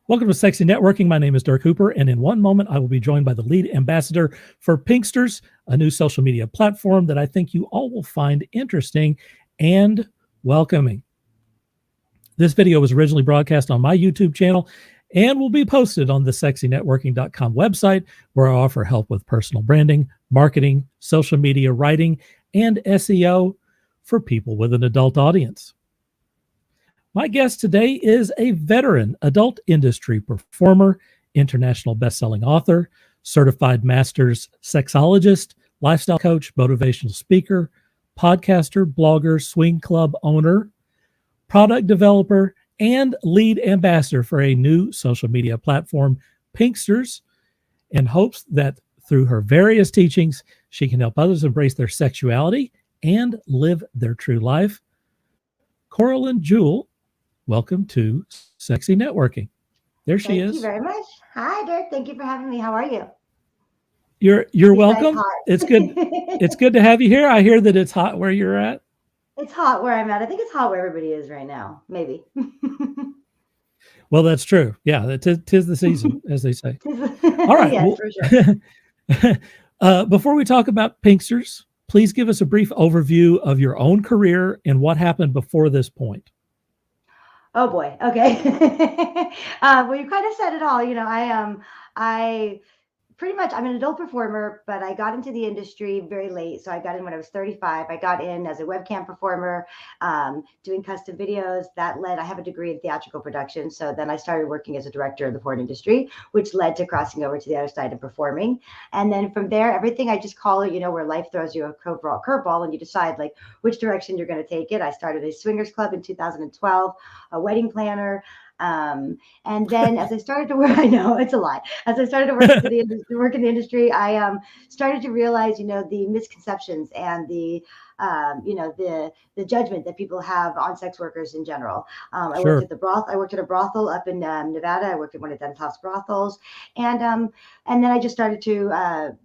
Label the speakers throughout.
Speaker 1: Welcome to Sexy Networking. My name is Dirk Hooper, and in one moment, I will be joined by the lead ambassador for Pinxsters, a new social media platform that I think you all will find interesting and welcoming. This video was originally broadcast on my YouTube channel and will be posted on the sexynetworking.com website, where I offer help with personal branding, marketing, social media writing, and SEO for people with an adult audience. My guest today is a veteran adult industry performer, international best-selling author, certified master's sexologist, lifestyle coach, motivational speaker, podcaster, blogger, swing club owner, product developer, and lead ambassador for a new social media platform, Pinxsters, and hopes that through her various teachings, she can help others embrace their sexuality and live their true life. Coralyn Jewell, welcome to Sexy Networking. There she is.
Speaker 2: Thank you very much. Hi, Dirk. Thank you for having me. How are you?
Speaker 1: You're welcome. It's good. It's good to have you here. I hear that it's hot where you're at.
Speaker 2: It's hot where I'm at. I think it's hot where everybody is right now. Maybe.
Speaker 1: Well, that's true. Yeah, tis the season, as they say. All right.
Speaker 2: Yes, for
Speaker 1: sure. Before we talk about Pinxsters, please give us a brief overview of your own career and what happened before this point.
Speaker 2: Oh boy. Okay. Well, you kind of said it all. I pretty much, I'm an adult performer, but I got into the industry very late. So I got in when I was 35. I got in as a webcam performer, doing custom videos. I have a degree in theatrical production. So then I started working as a director of the porn industry, which led to crossing over to the other side of performing. And then from there, everything, I just call it, where life throws you a curveball and you decide like which direction you're going to take it. I started a swingers club in 2012, a wedding planner. And then as I started to work, I know it's a lot. As I started to work in the industry, I started to realize, the misconceptions and the judgment that people have on sex workers in general. I
Speaker 1: Sure.
Speaker 2: worked at a brothel up in Nevada. I worked at one of Dentoph's brothels, and then I just started to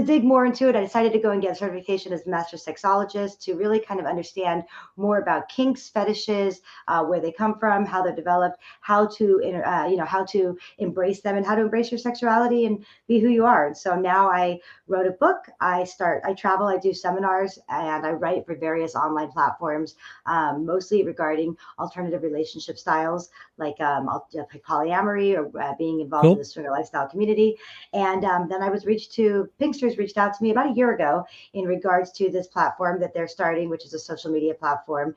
Speaker 2: dig more into it. I decided to go and get a certification as a master sexologist to really kind of understand more about kinks, fetishes, where they come from, how they're developed, how to embrace them, and how to embrace your sexuality and be who you are. And so now I wrote a book. I travel, I do seminars, and I write for various online platforms, mostly regarding alternative relationship styles like polyamory or being involved in the swinger lifestyle community. And then Pinxsters reached out to me about a year ago in regards to this platform that they're starting, which is a social media platform,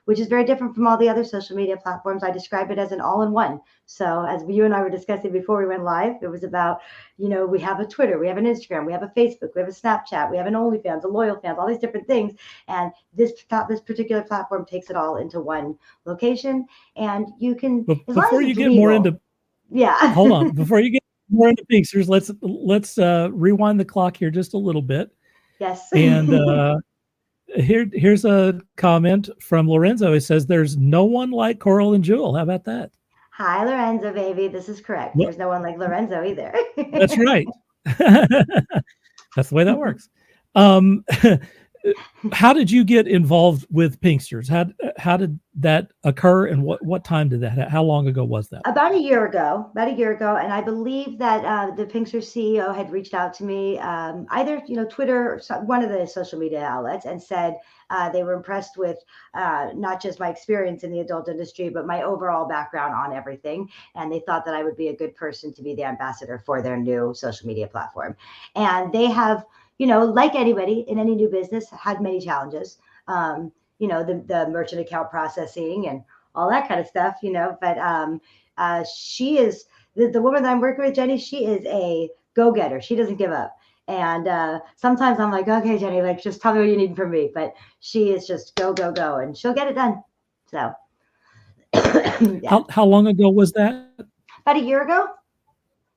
Speaker 2: which is very different from all the other social media platforms. I describe it as an all-in-one. So as you and I were discussing before we went live, it was about, we have a Twitter, we have an Instagram, we have a Facebook, we have a Snapchat, we have an OnlyFans, a Loyal Fans, all these different things. And this particular platform takes it all into one location. And you can,
Speaker 1: before you get more into, hold on, before you get more into Pinxsters, let's rewind the clock here just a little bit.
Speaker 2: Yes.
Speaker 1: And here's a comment from Lorenzo. He says, "There's no one like Coralyn Jewell." How about that?
Speaker 2: Hi, Lorenzo, baby. This is correct. Well, there's no one like Lorenzo either.
Speaker 1: That's right. That's the way that works. How did you get involved with Pinxsters? How did that occur, and what time did that? How long ago was that?
Speaker 2: About a year ago, and I believe that the Pinxsters CEO had reached out to me, either Twitter or one of the social media outlets, and said they were impressed with not just my experience in the adult industry, but my overall background on everything, and they thought that I would be a good person to be the ambassador for their new social media platform. And they have, like anybody in any new business, had many challenges. The merchant account processing and all that kind of stuff, but she is the woman that I'm working with, Jenny. She is a go-getter. She doesn't give up. And sometimes I'm like, okay, Jenny, like, just tell me what you need from me. But she is just go, go, go, and she'll get it done. So
Speaker 1: yeah. How long ago was that?
Speaker 2: About a year ago.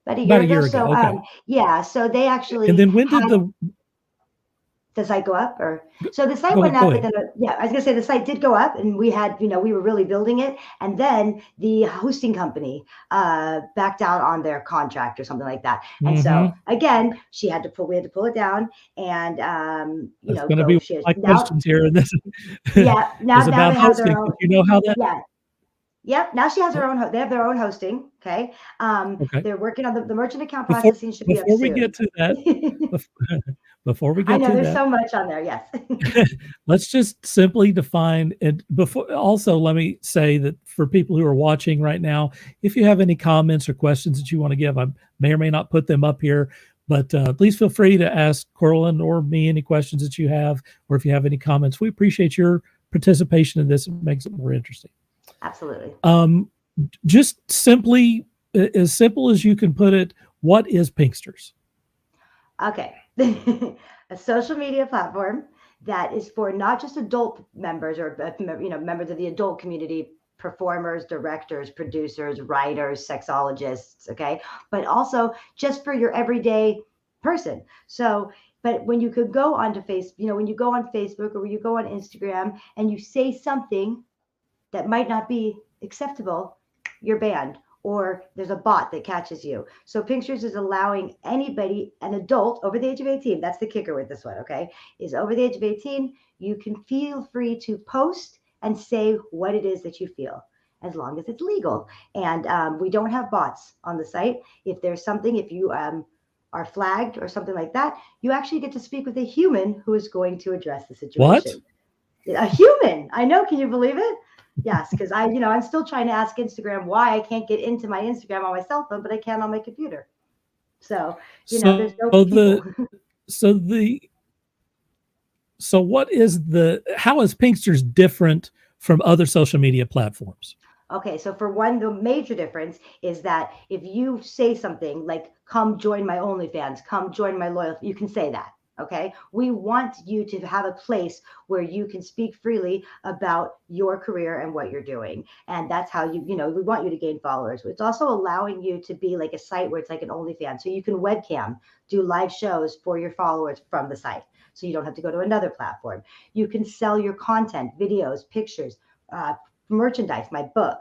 Speaker 2: So okay. So they actually.
Speaker 1: And then when did
Speaker 2: the site go up? Or so the site went up, but then I was gonna say the site did go up, and we were really building it, and then the hosting company backed out on their contract or something like that. And so again, we had to pull it down, and
Speaker 1: that's gonna be my questions here. And this
Speaker 2: now
Speaker 1: is about
Speaker 2: they have
Speaker 1: hosting.
Speaker 2: their own,
Speaker 1: you know how that
Speaker 2: Yep. Now she has
Speaker 1: Uh,
Speaker 2: her own. They have their own hosting. Okay.
Speaker 1: Okay.
Speaker 2: They're working on the merchant account
Speaker 1: Before
Speaker 2: processing should be up
Speaker 1: before we
Speaker 2: soon.
Speaker 1: get to that, bef- before we
Speaker 2: I
Speaker 1: get
Speaker 2: know
Speaker 1: to
Speaker 2: there's
Speaker 1: that,
Speaker 2: so much on there. Yes.
Speaker 1: let's just simply define it. Before, also, let me say that for people who are watching right now, if you have any comments or questions that you want to give, I may or may not put them up here, but please feel free to ask Coralyn or me any questions that you have, or if you have any comments. We appreciate your participation in this. It makes it more interesting.
Speaker 2: Absolutely.
Speaker 1: Um, just simply, as simple as you can put it, what is Pinxsters?
Speaker 2: Okay. A social media platform that is for not just adult members or members of the adult community, performers, directors, producers, writers, sexologists, okay? But also just for your everyday person. So, but when you could go onto when you go on Facebook or when you go on Instagram and you say something that might not be acceptable, you're banned or there's a bot that catches you. So Pinxsters is allowing anybody, an adult over the age of 18, that's the kicker with this one, okay, is over the age of 18, you can feel free to post and say what it is that you feel as long as it's legal. And we don't have bots on the site. If there's something, if you are flagged or something like that, you actually get to speak with a human who is going to address the
Speaker 1: What?
Speaker 2: situation. A human. I know. Can you believe it? Yes, because I'm still trying to ask Instagram why I can't get into my Instagram on my cell phone, but I can on my computer. So, there's
Speaker 1: So
Speaker 2: no people.
Speaker 1: what is how is Pinksters different from other social media platforms?
Speaker 2: Okay, so for one, the major difference is that if you say something like, come join my OnlyFans, come join my loyal, you can say that. Okay, we want you to have a place where you can speak freely about your career and what you're doing. And that's how we want you to gain followers. It's also allowing you to be like a site where it's like an OnlyFans. So you can webcam, do live shows for your followers from the site. So you don't have to go to another platform. You can sell your content, videos, pictures, merchandise, my book,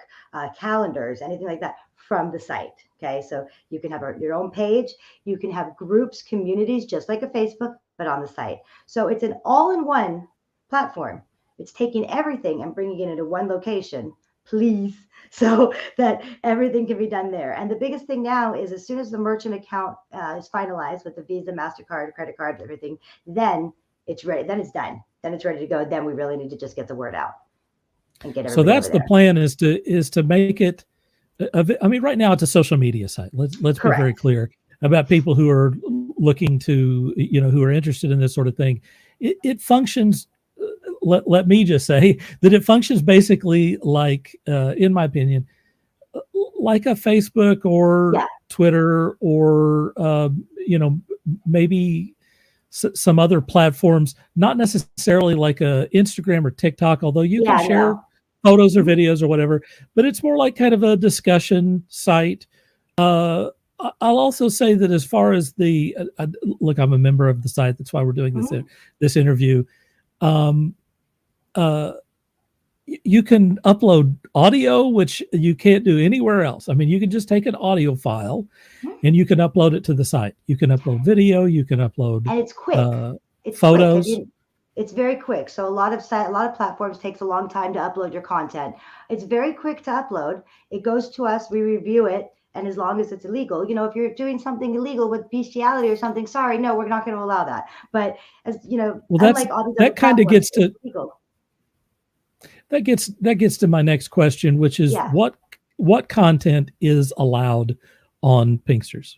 Speaker 2: calendars, anything like that from the site. Okay, so you can have your own page. You can have groups, communities, just like a Facebook, but on the site. So it's an all-in-one platform. It's taking everything and bringing it into one location, please, so that everything can be done there. And the biggest thing now is as soon as the merchant account is finalized with the Visa, MasterCard, credit card, everything, then it's ready. Then it's done. Then it's ready to go. Then we really need to just get the word out and get
Speaker 1: So
Speaker 2: everybody over
Speaker 1: that's the
Speaker 2: there.
Speaker 1: plan, is to make it. I mean, right now it's a social media site. Let's be very
Speaker 2: Correct.
Speaker 1: clear about people who are looking to, who are interested in this sort of thing. It functions. Let me just say that it functions basically like, in my opinion, like a Facebook or
Speaker 2: Yeah.
Speaker 1: Twitter or maybe some other platforms. Not necessarily like a Instagram or TikTok, although you can
Speaker 2: Yeah,
Speaker 1: share
Speaker 2: no.
Speaker 1: photos or videos or whatever. But it's more like kind of a discussion site. I'll also say that as far as look, I'm a member of the site. That's why we're doing
Speaker 2: Mhm.
Speaker 1: this interview. Um, uh, you can upload audio, which you can't do anywhere else. I mean, you can just take an audio file
Speaker 2: Mhm.
Speaker 1: and you can upload it to the site. You can upload video. You can upload
Speaker 2: And it's quick.
Speaker 1: uh,
Speaker 2: It's quick.
Speaker 1: photos.
Speaker 2: It's very quick. So a lot of platforms takes a long time to upload your content. It's very quick to upload. It goes to us, we review it, and as long as it's illegal, if you're doing something illegal with bestiality or something, sorry, no, we're not going to allow that. But
Speaker 1: Well,
Speaker 2: unlike all these other
Speaker 1: that kind of
Speaker 2: platforms,
Speaker 1: gets
Speaker 2: it's
Speaker 1: to
Speaker 2: legal.
Speaker 1: my next question, which is
Speaker 2: Yeah.
Speaker 1: what content is allowed on Pinksters?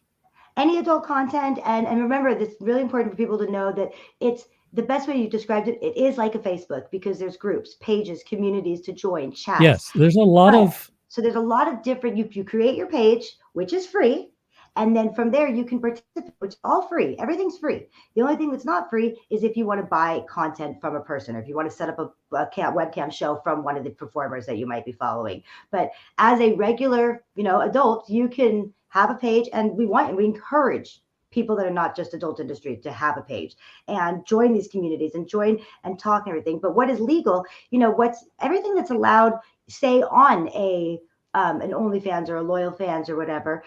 Speaker 2: Any adult content, and remember, this is really important for people to know that it's the best way you described it. It is like a Facebook because there's groups, pages, communities to join, chats.
Speaker 1: Yes, there's a lot
Speaker 2: But
Speaker 1: of
Speaker 2: so there's a lot of different. You create your page, which is free, and then from there you can participate, which is all free. Everything's free. The only thing that's not free is if you want to buy content from a person, or if you want to set up a webcam show from one of the performers that you might be following. But as a regular, adult, you can have a page, and we encourage people that are not just adult industry to have a page and join these communities and join and talk and everything. But what is legal, what's everything that's allowed, say on an OnlyFans or a Loyal Fans or whatever.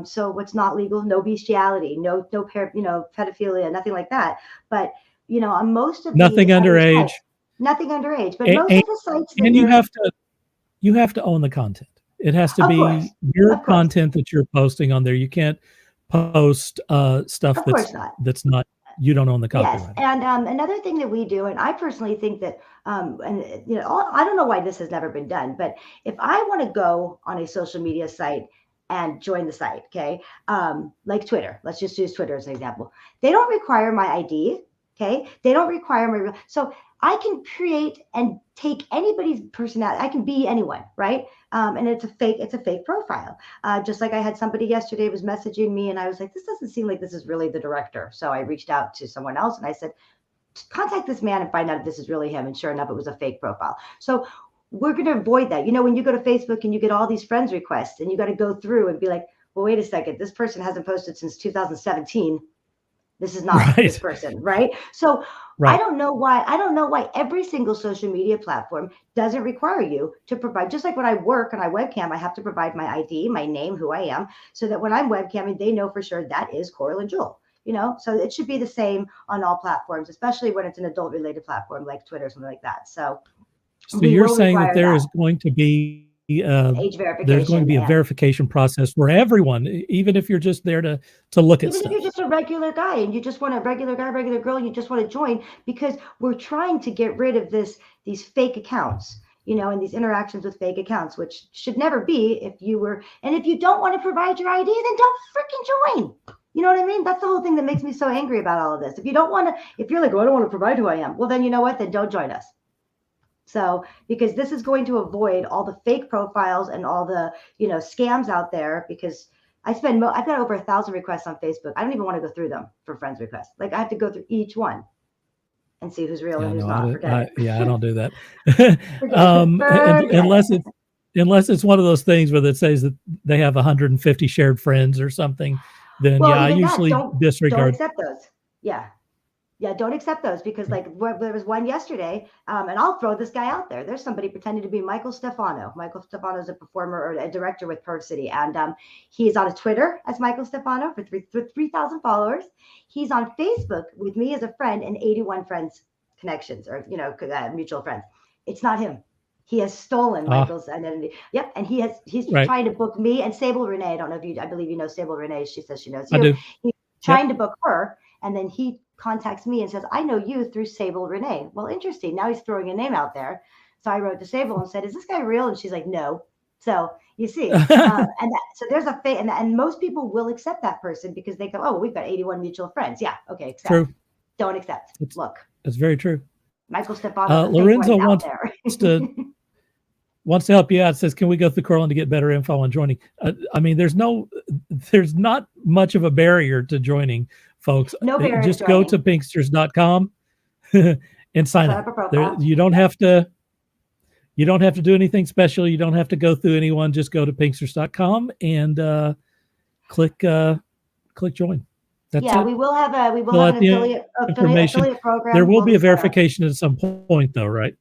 Speaker 2: So what's not legal? No bestiality, no pedophilia, nothing like that. But on most of these
Speaker 1: nothing
Speaker 2: other
Speaker 1: underage.
Speaker 2: sites, nothing underage. But
Speaker 1: and,
Speaker 2: most
Speaker 1: and,
Speaker 2: of the sites that
Speaker 1: and you
Speaker 2: you're
Speaker 1: have to you have to own the content. It has to
Speaker 2: Of course,
Speaker 1: be your
Speaker 2: of course,
Speaker 1: content that you're posting on there. You can't post stuff
Speaker 2: of course not.
Speaker 1: that's not, you don't own the
Speaker 2: Yes,
Speaker 1: copyright on.
Speaker 2: and another thing that we do, and I personally think that, and I don't know why this has never been done, but if I want to go on a social media site and join the site, okay, like Twitter, let's just use Twitter as an example. They don't require my ID, okay? They don't require my, so I can create and take anybody's personality. I can be anyone, right? And it's a fake profile. Just like I had somebody yesterday was messaging me, and I was like, this doesn't seem like this is really the director. So I reached out to someone else and I said, contact this man and find out if this is really him. And sure enough, it was a fake profile. So we're going to avoid that. When you go to Facebook and you get all these friends requests, and you got to go through and be like, well, wait a second, this person hasn't posted since 2017. This is not this person, right? So
Speaker 1: Right.
Speaker 2: I don't know why every single social media platform doesn't require you to provide, just like when I work and I webcam, I have to provide my ID, my name, who I am, so that when I'm webcamming, they know for sure that is Coralyn Jewel. So it should be the same on all platforms, especially when it's an adult related platform like Twitter or something like that. So we
Speaker 1: you're
Speaker 2: will
Speaker 1: saying that
Speaker 2: require
Speaker 1: there
Speaker 2: that
Speaker 1: is going to be
Speaker 2: age
Speaker 1: there's going to
Speaker 2: verification,
Speaker 1: be a
Speaker 2: and
Speaker 1: verification process for everyone, even if you're just there to look at
Speaker 2: even if
Speaker 1: stuff.
Speaker 2: you're just a regular guy and you just want a regular guy, regular girl, you just want to join, because we're trying to get rid of these fake accounts, and these interactions with fake accounts, which should never be. And if you don't want to provide your ID, then don't freaking join. You know what I mean? That's the whole thing that makes me so angry about all of this. If you don't want to, if you're like, oh, I don't want to provide who I am, well, then you know what? Then don't join us. So, because this is going to avoid all the fake profiles and all the, scams out there, because I've got over 1,000 requests on Facebook. I don't even want to go through them for friends requests. Like, I have to go through each one and see who's real
Speaker 1: Yeah,
Speaker 2: and who's
Speaker 1: no,
Speaker 2: not. Forget it.
Speaker 1: I don't do that.
Speaker 2: Forget it.
Speaker 1: Unless it's one of those things where it says that they have 150 shared friends or something, then
Speaker 2: Well,
Speaker 1: I
Speaker 2: even that,
Speaker 1: usually
Speaker 2: don't
Speaker 1: disregard.
Speaker 2: accept those. Yeah. Yeah, don't accept those, because like there was one yesterday, and I'll throw this guy out there. There's somebody pretending to be Michael Stefano. Michael Stefano is a performer or a director with Perv City, and he's on Twitter as Michael Stefano for 3,000 followers. He's on Facebook with me as a friend and 81 friends connections, or mutual friends. It's not him. He has stolen Michael's identity. Yep, and he's
Speaker 1: Right.
Speaker 2: trying to book me and Sable Renee. I believe you know Sable Renee. She says she knows you.
Speaker 1: I do.
Speaker 2: He's trying to book her, and then he contacts me and says, I know you through Sable Renee. Well, interesting. Now he's throwing a name out there. So I wrote to Sable and said, is this guy real? And she's like, no. So you see, so there's a fake, and most people will accept that person because they go, oh, well, we've got 81 mutual friends. Yeah. Okay. Accept.
Speaker 1: True.
Speaker 2: Don't accept. Look.
Speaker 1: That's very true.
Speaker 2: Michael Stefano,
Speaker 1: Lorenzo
Speaker 2: out there.
Speaker 1: wants to help you out. Says, can we go through Coralyn to get better info on joining? I mean, there's not much of a barrier to joining, folks.
Speaker 2: No barrier.
Speaker 1: Just go to Pinxsters.com and sign up. You don't have to do anything special. You don't have to go through anyone. Just go to Pinxsters.com and click join. That's it.
Speaker 2: We will have an affiliate program.
Speaker 1: There will be a verification at some point, though, right?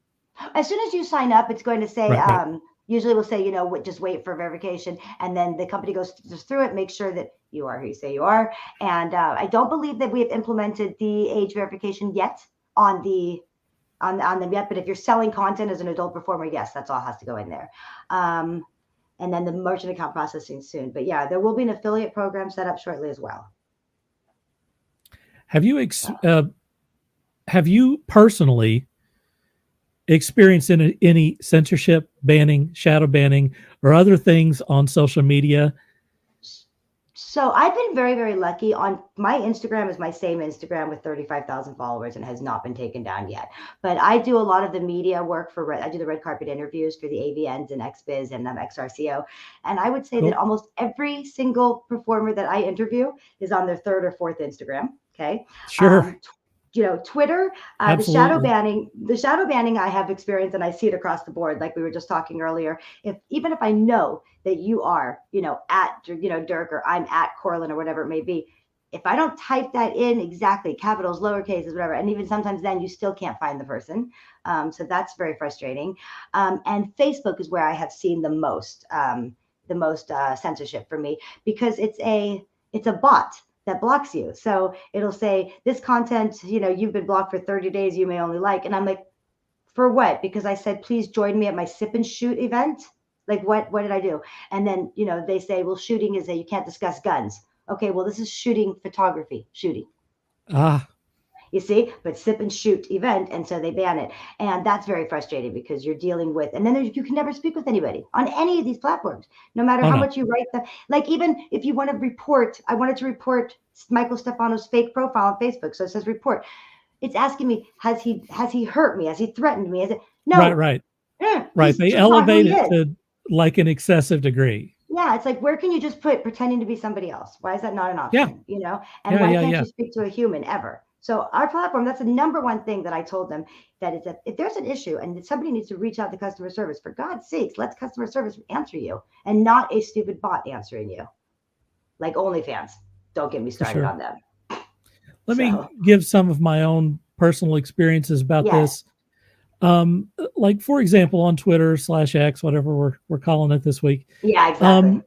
Speaker 2: As soon as you sign up, it's going to say,
Speaker 1: right.
Speaker 2: Usually we'll say, just wait for verification. And then the company goes just through it, make sure that you are who you say you are. And I don't believe that we have implemented the age verification yet on them yet. But if you're selling content as an adult performer, yes, that's all has to go in there. And then the merchant account processing soon. But yeah, there will be an affiliate program set up shortly as well.
Speaker 1: Have you personally experienced any censorship, banning, shadow banning, or other things on social media?
Speaker 2: So I've been very, very lucky. On my Instagram is my same Instagram with 35,000 followers and has not been taken down yet. But I do a lot of the media work I do the red carpet interviews for the AVNs and XBiz and XRCO. And I would say that almost every single performer that I interview is on their third or fourth Instagram. Okay.
Speaker 1: Sure.
Speaker 2: Twitter, the shadow banning I have experienced, and I see it across the board. Like we were just talking earlier, even if I know that you are, at, Dirk, or I'm at Coralyn, or whatever it may be, if I don't type that in exactly, capitals, lowercases, whatever, and even sometimes then you still can't find the person. So that's very frustrating. And Facebook is where I have seen the most censorship for me, because it's a bot that blocks you. So it'll say this content, you've been blocked for 30 days, you may only like, and I'm like, For what? Because I said, please join me at my sip and shoot event. Like what did I do? And then, they say, well, shooting is you can't discuss guns. Okay, well, this is shooting photography, shooting.
Speaker 1: Ah,
Speaker 2: You see, but sip and shoot event, and so they ban it, and that's very frustrating because you're dealing with, and then you can never speak with anybody on any of these platforms, no matter
Speaker 1: oh
Speaker 2: how
Speaker 1: no.
Speaker 2: much you write them. Like even if you want to report, I wanted to report Michael Stefano's fake profile on Facebook, so it says report. It's asking me, has he hurt me? Has he threatened me? Is it
Speaker 1: Right,
Speaker 2: no?
Speaker 1: right, right.
Speaker 2: He's
Speaker 1: They
Speaker 2: just not who
Speaker 1: elevate
Speaker 2: he
Speaker 1: it
Speaker 2: is.
Speaker 1: to like an excessive degree.
Speaker 2: Yeah, it's like, where can you just put pretending to be somebody else? Why is that not an
Speaker 1: Yeah,
Speaker 2: option? And why
Speaker 1: yeah,
Speaker 2: can't
Speaker 1: yeah.
Speaker 2: you speak to a human ever? So our platform, that's the number one thing that I told them, that is that if there's an issue and somebody needs to reach out to customer service, for God's sakes, let customer service answer you and not a stupid bot answering you. Like OnlyFans. Don't get me
Speaker 1: For
Speaker 2: started
Speaker 1: sure.
Speaker 2: on them.
Speaker 1: Let me
Speaker 2: So
Speaker 1: give some of my own personal experiences about
Speaker 2: yes.
Speaker 1: this. Like for example, on Twitter /X, whatever we're calling it this week.
Speaker 2: Yeah, exactly.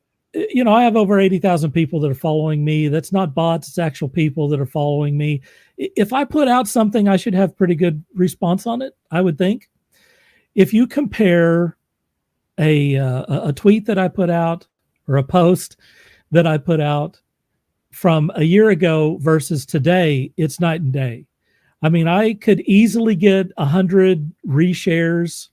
Speaker 1: I have over 80,000 people that are following me. That's not bots, it's actual people that are following me. If I put out something, I should have pretty good response on it, I would think. If you compare a tweet that I put out or a post that I put out from a year ago versus today, it's night and day. I mean, I could easily get 100 reshares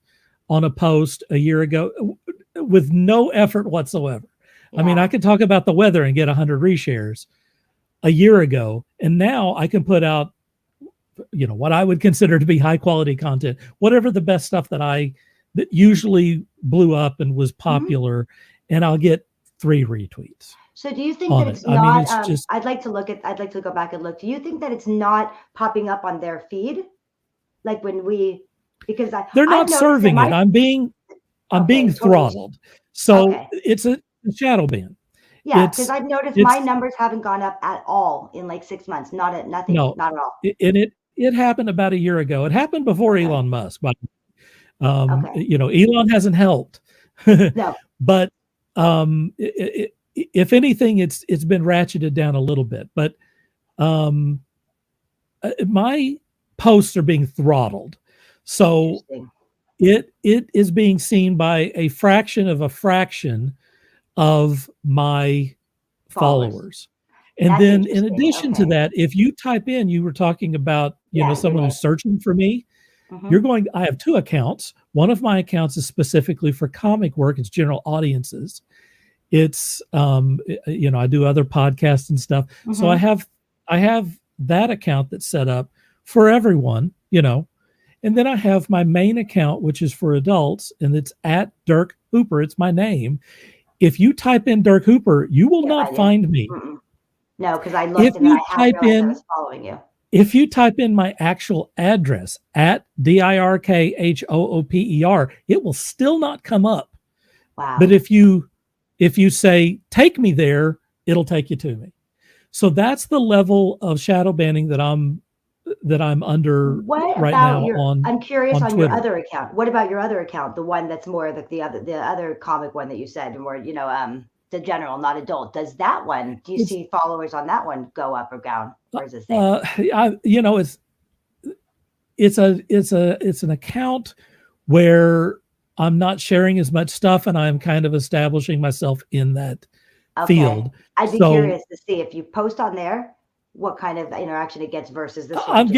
Speaker 1: on a post a year ago with no effort whatsoever.
Speaker 2: Yeah.
Speaker 1: I mean, I could talk about the weather and get 100 reshares a year ago, and now I can put out, what I would consider to be high quality content, whatever the best stuff that usually blew up and was popular, and I'll get 3 retweets.
Speaker 2: So do you think that it's not,
Speaker 1: I mean, it's just,
Speaker 2: I'd like to go back and look. Do you think that it's not popping up on their feed? Like because
Speaker 1: they're not serving it. I'm being throttled. So it's a shadow ban.
Speaker 2: Yeah, because I've noticed my numbers haven't gone up at all in like 6 months. Nothing,
Speaker 1: no,
Speaker 2: not at all.
Speaker 1: It happened about a year ago. It happened before Elon Musk, but Elon hasn't helped.
Speaker 2: No.
Speaker 1: But if anything, it's been ratcheted down a little bit. But my posts are being throttled, so it is being seen by a fraction of my followers. And
Speaker 2: That's
Speaker 1: then in addition to that, if you type in, you were talking about, someone who's searching for me, I have 2 accounts. One of my accounts is specifically for comic work. It's general audiences. It's, I do other podcasts and stuff. So I have that account that's set up for everyone, and then I have my main account, which is for adults, and it's at Dirk Hooper. It's my name. If you type in Dirk Hooper, you will not find me.
Speaker 2: No, because I looked and I hadn't realized I was following you.
Speaker 1: If you type in my actual address at DIRKHOOPER, it will still not come up.
Speaker 2: Wow.
Speaker 1: But if you say, take me there, it'll take you to me. So that's the level of shadow banning that I'm under right now
Speaker 2: I'm curious on
Speaker 1: Twitter.
Speaker 2: Your other account. What about your other account, the one that's more like the other comic one that you said, more, the general, not adult? Do you see followers on that one go up or down? Or is it the same?
Speaker 1: It's an account where I'm not sharing as much stuff, and I'm kind of establishing myself in that field.
Speaker 2: I'd be curious to see if you post on there, what kind of interaction it gets versus this one.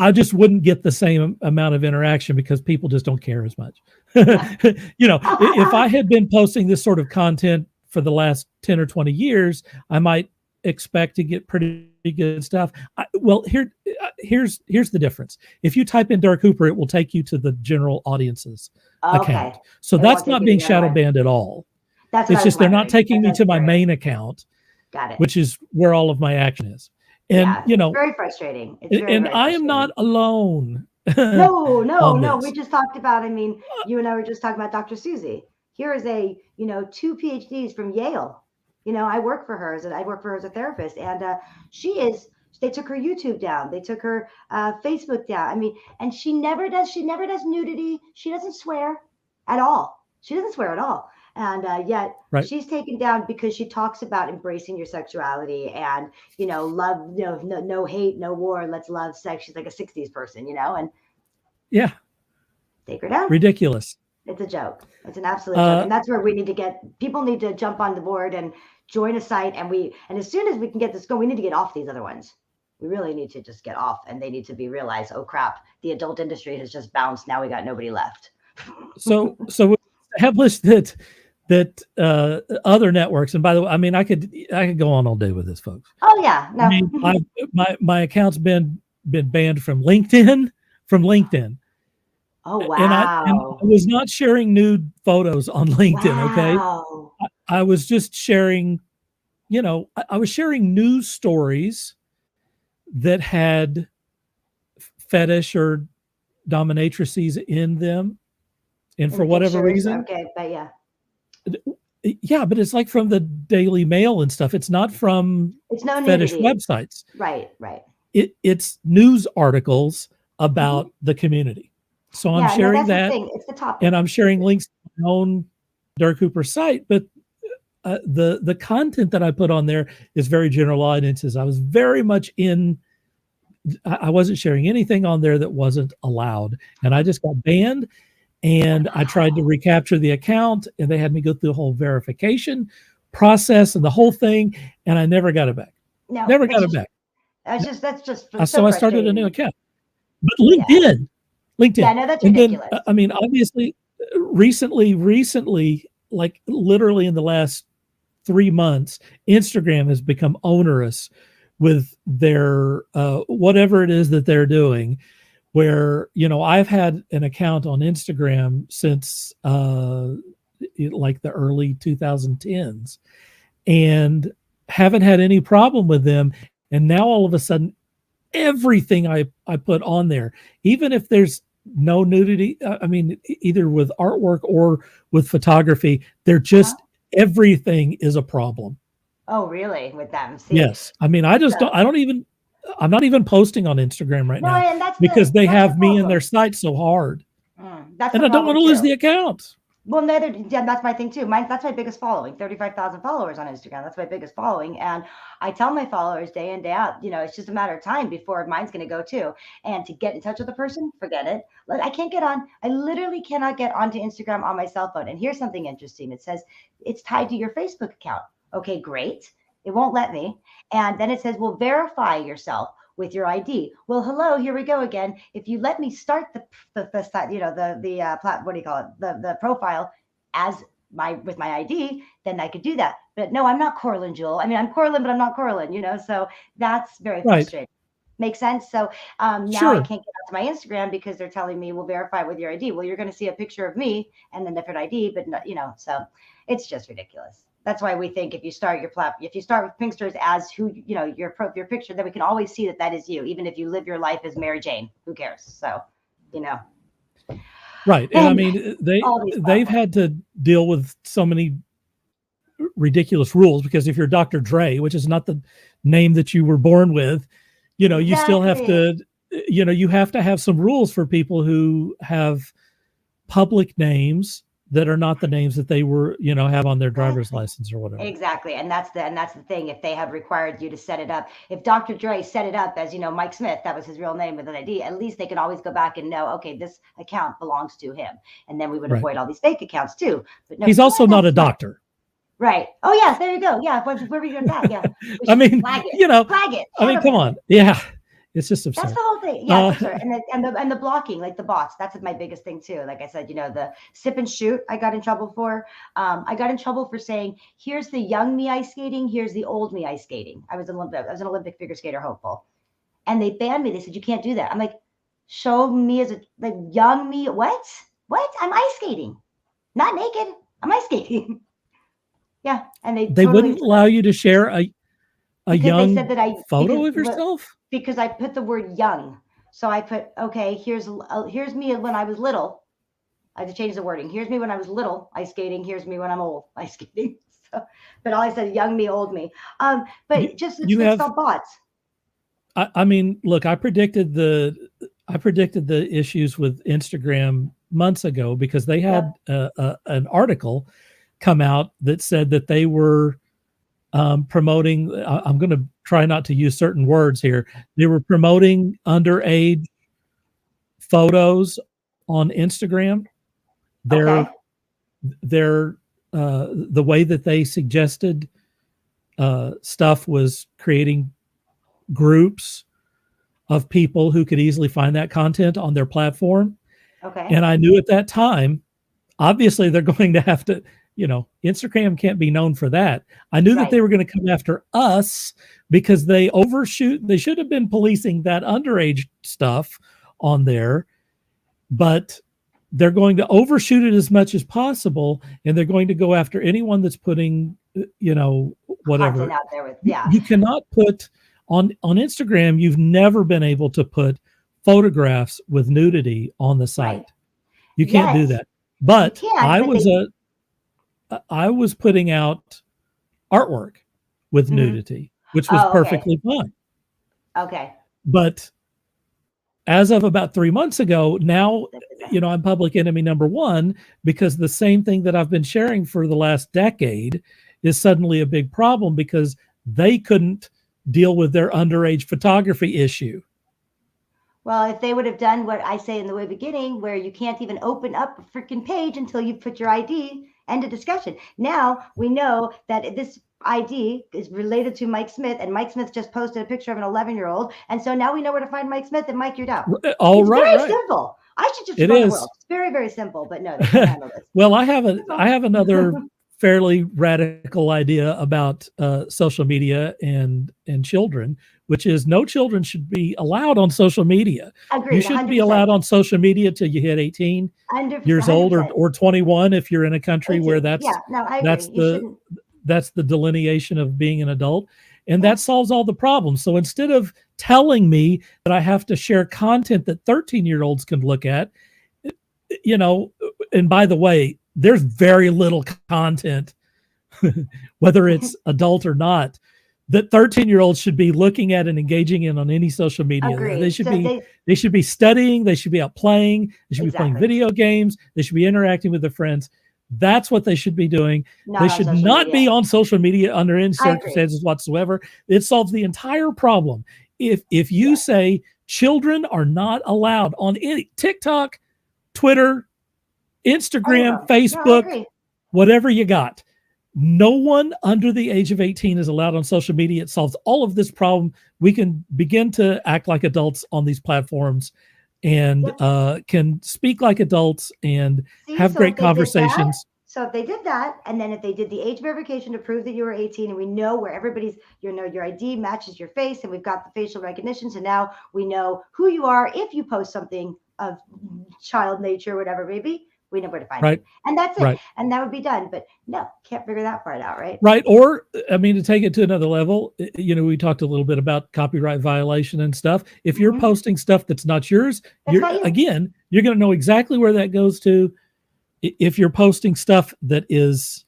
Speaker 1: I just wouldn't get the same amount of interaction because people just don't care as much. If I had been posting this sort of content for the last 10 or 20 years, I might expect to get pretty good stuff. Here's the difference. If you type in Dirk Hooper, it will take you to the general audiences account. So that's not being shadow banned at all. It's just they're not taking me to my main account.
Speaker 2: Got it.
Speaker 1: Which is where all of my action is. And
Speaker 2: it's very frustrating.
Speaker 1: I am not alone.
Speaker 2: No. We just talked about, you and I were just talking about Dr. Susie. Here is 2 PhDs from Yale. I work for her as a therapist, and they took her YouTube down. They took her Facebook down. And she never does nudity. She doesn't swear at all. And yet she's taken down because she talks about embracing your sexuality and, love, no hate, no war. Let's love sex. She's like a 60s person, and Take her down.
Speaker 1: Ridiculous.
Speaker 2: It's a joke. It's an absolute joke. And that's where we need to get, people need to jump on the board and join a site. And as soon as we can get this going, we need to get off these other ones. We really need to just get off, and they need to be realized, oh crap, the adult industry has just bounced. Now we got nobody left.
Speaker 1: So established that other networks, and by the way, I mean, I could go on all day with this, folks.
Speaker 2: Oh yeah. No.
Speaker 1: I mean, my account's been banned from LinkedIn.
Speaker 2: Oh wow.
Speaker 1: And I was not sharing nude photos on LinkedIn.
Speaker 2: Wow.
Speaker 1: Okay. I was just sharing, I was sharing news stories that had fetish or dominatrices in them. And for whatever reason.
Speaker 2: Okay, but yeah.
Speaker 1: Yeah, but it's like from the Daily Mail and stuff. It's not from fetish websites.
Speaker 2: Right.
Speaker 1: It's news articles about the community. So I'm sharing that.
Speaker 2: It's the topic.
Speaker 1: And I'm sharing links to my own Dirk Hooper site. But the content that I put on there is very general audiences. I was very much I wasn't sharing anything on there that wasn't allowed. And I just got banned. And I tried to recapture the account, and they had me go through the whole verification process and the whole thing, and I never got it back.
Speaker 2: No,
Speaker 1: never got it back.
Speaker 2: That's just
Speaker 1: so I started a new account. But LinkedIn.
Speaker 2: Yeah, no, that's ridiculous.
Speaker 1: Then, I mean, obviously, recently, like literally in the last 3 months, Instagram has become onerous with their whatever it is that they're doing. Where, I've had an account on Instagram since like the early 2010s and haven't had any problem with them. And now all of a sudden, everything I put on there, even if there's no nudity, I mean, either with artwork or with photography, they're just, everything is a problem.
Speaker 2: Oh, really? With them? See?
Speaker 1: Yes. I mean, I'm not even posting on Instagram right now
Speaker 2: and
Speaker 1: because they have me in their site so hard. And I don't want to lose the account.
Speaker 2: Well, that's my thing too. That's my biggest following, 35,000 followers on Instagram. That's my biggest following. And I tell my followers day in, day out, it's just a matter of time before mine's going to go too. And to get in touch with a person, forget it. I can't get on. I literally cannot get onto Instagram on my cell phone. And here's something interesting. It says it's tied to your Facebook account. Okay, great. It won't let me. And then it says, well, verify yourself with your ID. Well, hello, here we go again. If you let me start the profile with my ID, then I could do that. But no, I'm not Coralyn, Jewel. I mean, I'm Coralyn, but I'm not Coralyn, so that's very frustrating. Makes sense. So now I can't get onto my Instagram because they're telling me, we'll verify with your ID. Well, you're going to see a picture of me and then different ID, but so it's just ridiculous. That's why we think if you start with Pinxsters as who, your picture, then we can always see that is you, even if you live your life as Mary Jane. Who cares? So,
Speaker 1: Right. And I mean, they've had to deal with so many ridiculous rules because if you're Dr. Dre, which is not the name that you were born with, you still have to, you have to have some rules for people who have public names that are not the names that they were, have on their driver's license or whatever.
Speaker 2: Exactly. And that's the thing. If they have required you to set it up, if Dr. Dre set it up as, Mike Smith, that was his real name with an ID, at least they can always go back and know, okay, this account belongs to him. And then we would avoid all these fake accounts too. But no,
Speaker 1: he's also not a doctor.
Speaker 2: Right. Oh yeah, there you go. Yeah. Where we get that? Yeah.
Speaker 1: I mean,
Speaker 2: flag it.
Speaker 1: I mean, come on. Yeah. It's just absurd.
Speaker 2: That's the whole thing. Yeah, and the blocking, like the bots. That's my biggest thing too. Like I said, the sip and shoot. I got in trouble for. I got in trouble for saying, "Here's the young me ice skating. Here's the old me ice skating." I was an Olympic figure skater hopeful, and they banned me. They said you can't do that. I'm like, show me as a young me. What? I'm ice skating, not naked. I'm ice skating. Yeah, and they
Speaker 1: wouldn't allow you to share a young photo of yourself.
Speaker 2: Because I put the word young. So I put, okay, here's me when I was little. I had to change the wording. Here's me when I was little ice skating. Here's me when I'm old ice skating. So, but all I said, young me, old me. But it's all bots.
Speaker 1: I mean, look, I predicted the issues with Instagram months ago because they had an article come out that said that they were promoting, I'm going to try not to use certain words here. They were promoting underage photos on Instagram,
Speaker 2: Okay.
Speaker 1: their the way that they suggested stuff was creating groups of people who could easily find that content on their platform.
Speaker 2: Okay.
Speaker 1: And I knew at that time, obviously they're going to have to, Instagram can't be known for that. I knew that
Speaker 2: Right.
Speaker 1: they were going to come after us because they overshoot. They should have been policing that underage stuff on there, but they're going to overshoot it as much as possible. And they're going to go after anyone that's putting, whatever.
Speaker 2: Content out there with, yeah.
Speaker 1: You cannot put on Instagram, you've never been able to put photographs with nudity on the site.
Speaker 2: Right.
Speaker 1: You can't do
Speaker 2: Yes.
Speaker 1: that. But
Speaker 2: You can,
Speaker 1: I was putting out artwork with
Speaker 2: Mhm.
Speaker 1: nudity, which was
Speaker 2: Oh, okay.
Speaker 1: perfectly fine.
Speaker 2: Okay.
Speaker 1: But as of about 3 months ago, now, I'm public enemy number one because the same thing that I've been sharing for the last decade is suddenly a big problem because they couldn't deal with their underage photography issue.
Speaker 2: Well, if they would have done what I say in the way beginning, where you can't even open up a freaking page until you put your ID, end of discussion. Now we know that this ID is related to Mike Smith, and Mike Smith just posted a picture of an 11-year-old, and so now we know where to find Mike Smith. And Mike, you're down.
Speaker 1: Oh,
Speaker 2: it's
Speaker 1: right,
Speaker 2: very
Speaker 1: right.
Speaker 2: simple. I should just
Speaker 1: It
Speaker 2: run
Speaker 1: is.
Speaker 2: the world. It's very, very simple, but no, they can't handle this.
Speaker 1: Well, I have another fairly radical idea about social media and children, which is no children should be allowed on social media.
Speaker 2: Agreed,
Speaker 1: You shouldn't be
Speaker 2: 100%.
Speaker 1: allowed on social media till you hit 18
Speaker 2: 100%,
Speaker 1: years old
Speaker 2: 100%.
Speaker 1: or 21 if you're in a country
Speaker 2: 18.
Speaker 1: where that's
Speaker 2: Yeah, no, I agree.
Speaker 1: that's
Speaker 2: You
Speaker 1: the
Speaker 2: shouldn't.
Speaker 1: that's the delineation of being an adult. And
Speaker 2: Yeah.
Speaker 1: that solves all the problems. So instead of telling me that I have to share content that 13-year-olds can look at, and by the way, there's very little content, whether it's adult or not, that 13-year-olds should be looking at and engaging in on any social media.
Speaker 2: Agreed.
Speaker 1: They should
Speaker 2: So
Speaker 1: they should be studying, they should be out playing, they should be playing
Speaker 2: Exactly.
Speaker 1: video games, they should be interacting with their friends. That's what they should be doing.
Speaker 2: Not
Speaker 1: They
Speaker 2: on
Speaker 1: should
Speaker 2: social
Speaker 1: not
Speaker 2: media.
Speaker 1: be on social media under any
Speaker 2: I agree.
Speaker 1: circumstances whatsoever. It solves the entire problem. If you say children are not allowed on any TikTok, Twitter, Instagram,
Speaker 2: No, I
Speaker 1: Facebook,
Speaker 2: agree.
Speaker 1: whatever you got, no one under the age of 18 is allowed on social media. It solves all of this problem. We can begin to act like adults on these platforms and can speak like adults and have great conversations.
Speaker 2: So if they did that, and then if they did the age verification to prove that you were 18, and we know where everybody's, your ID matches your face, and we've got the facial recognition, so now we know who you are. If you post something of child nature, whatever it may be, we know where to find it. And that's it.
Speaker 1: Right.
Speaker 2: And that would be done. But no, can't figure that part out, right?
Speaker 1: Right. Or, I mean, to take it to another level, we talked a little bit about copyright violation and stuff. If you're posting stuff that's not yours, again, you're going to know exactly where that goes to. If you're posting stuff that is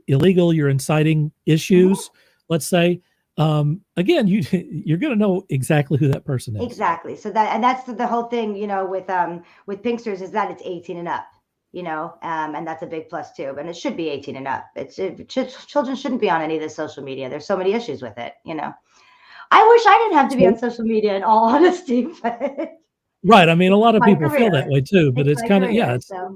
Speaker 1: illegal, you're inciting issues, let's say, again, you're going to know exactly who that person is.
Speaker 2: Exactly. So that's the whole thing, with Pinxsters is that it's 18 and up, and that's a big plus too. And it should be 18 and up. Children shouldn't be on any of this social media. There's so many issues with it. I wish I didn't have to be on social media, in all honesty. But
Speaker 1: right. I mean, a lot of people feel that way too, but it's kind of,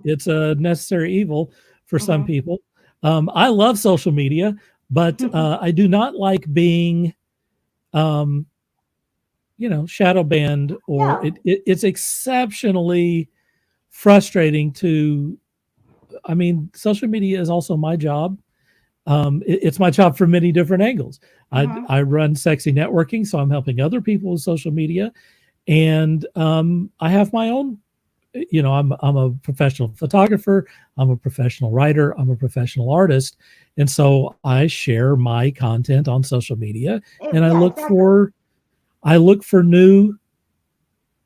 Speaker 1: it's a necessary evil for some people. I love social media, but I do not like being, shadow banned, or it's exceptionally frustrating social media is also my job. It's my job from many different angles. I run Sexy Networking, so I'm helping other people with social media. And I have my own, I'm a professional photographer, I'm a professional writer, I'm a professional artist. And so I share my content on social media, and I look for new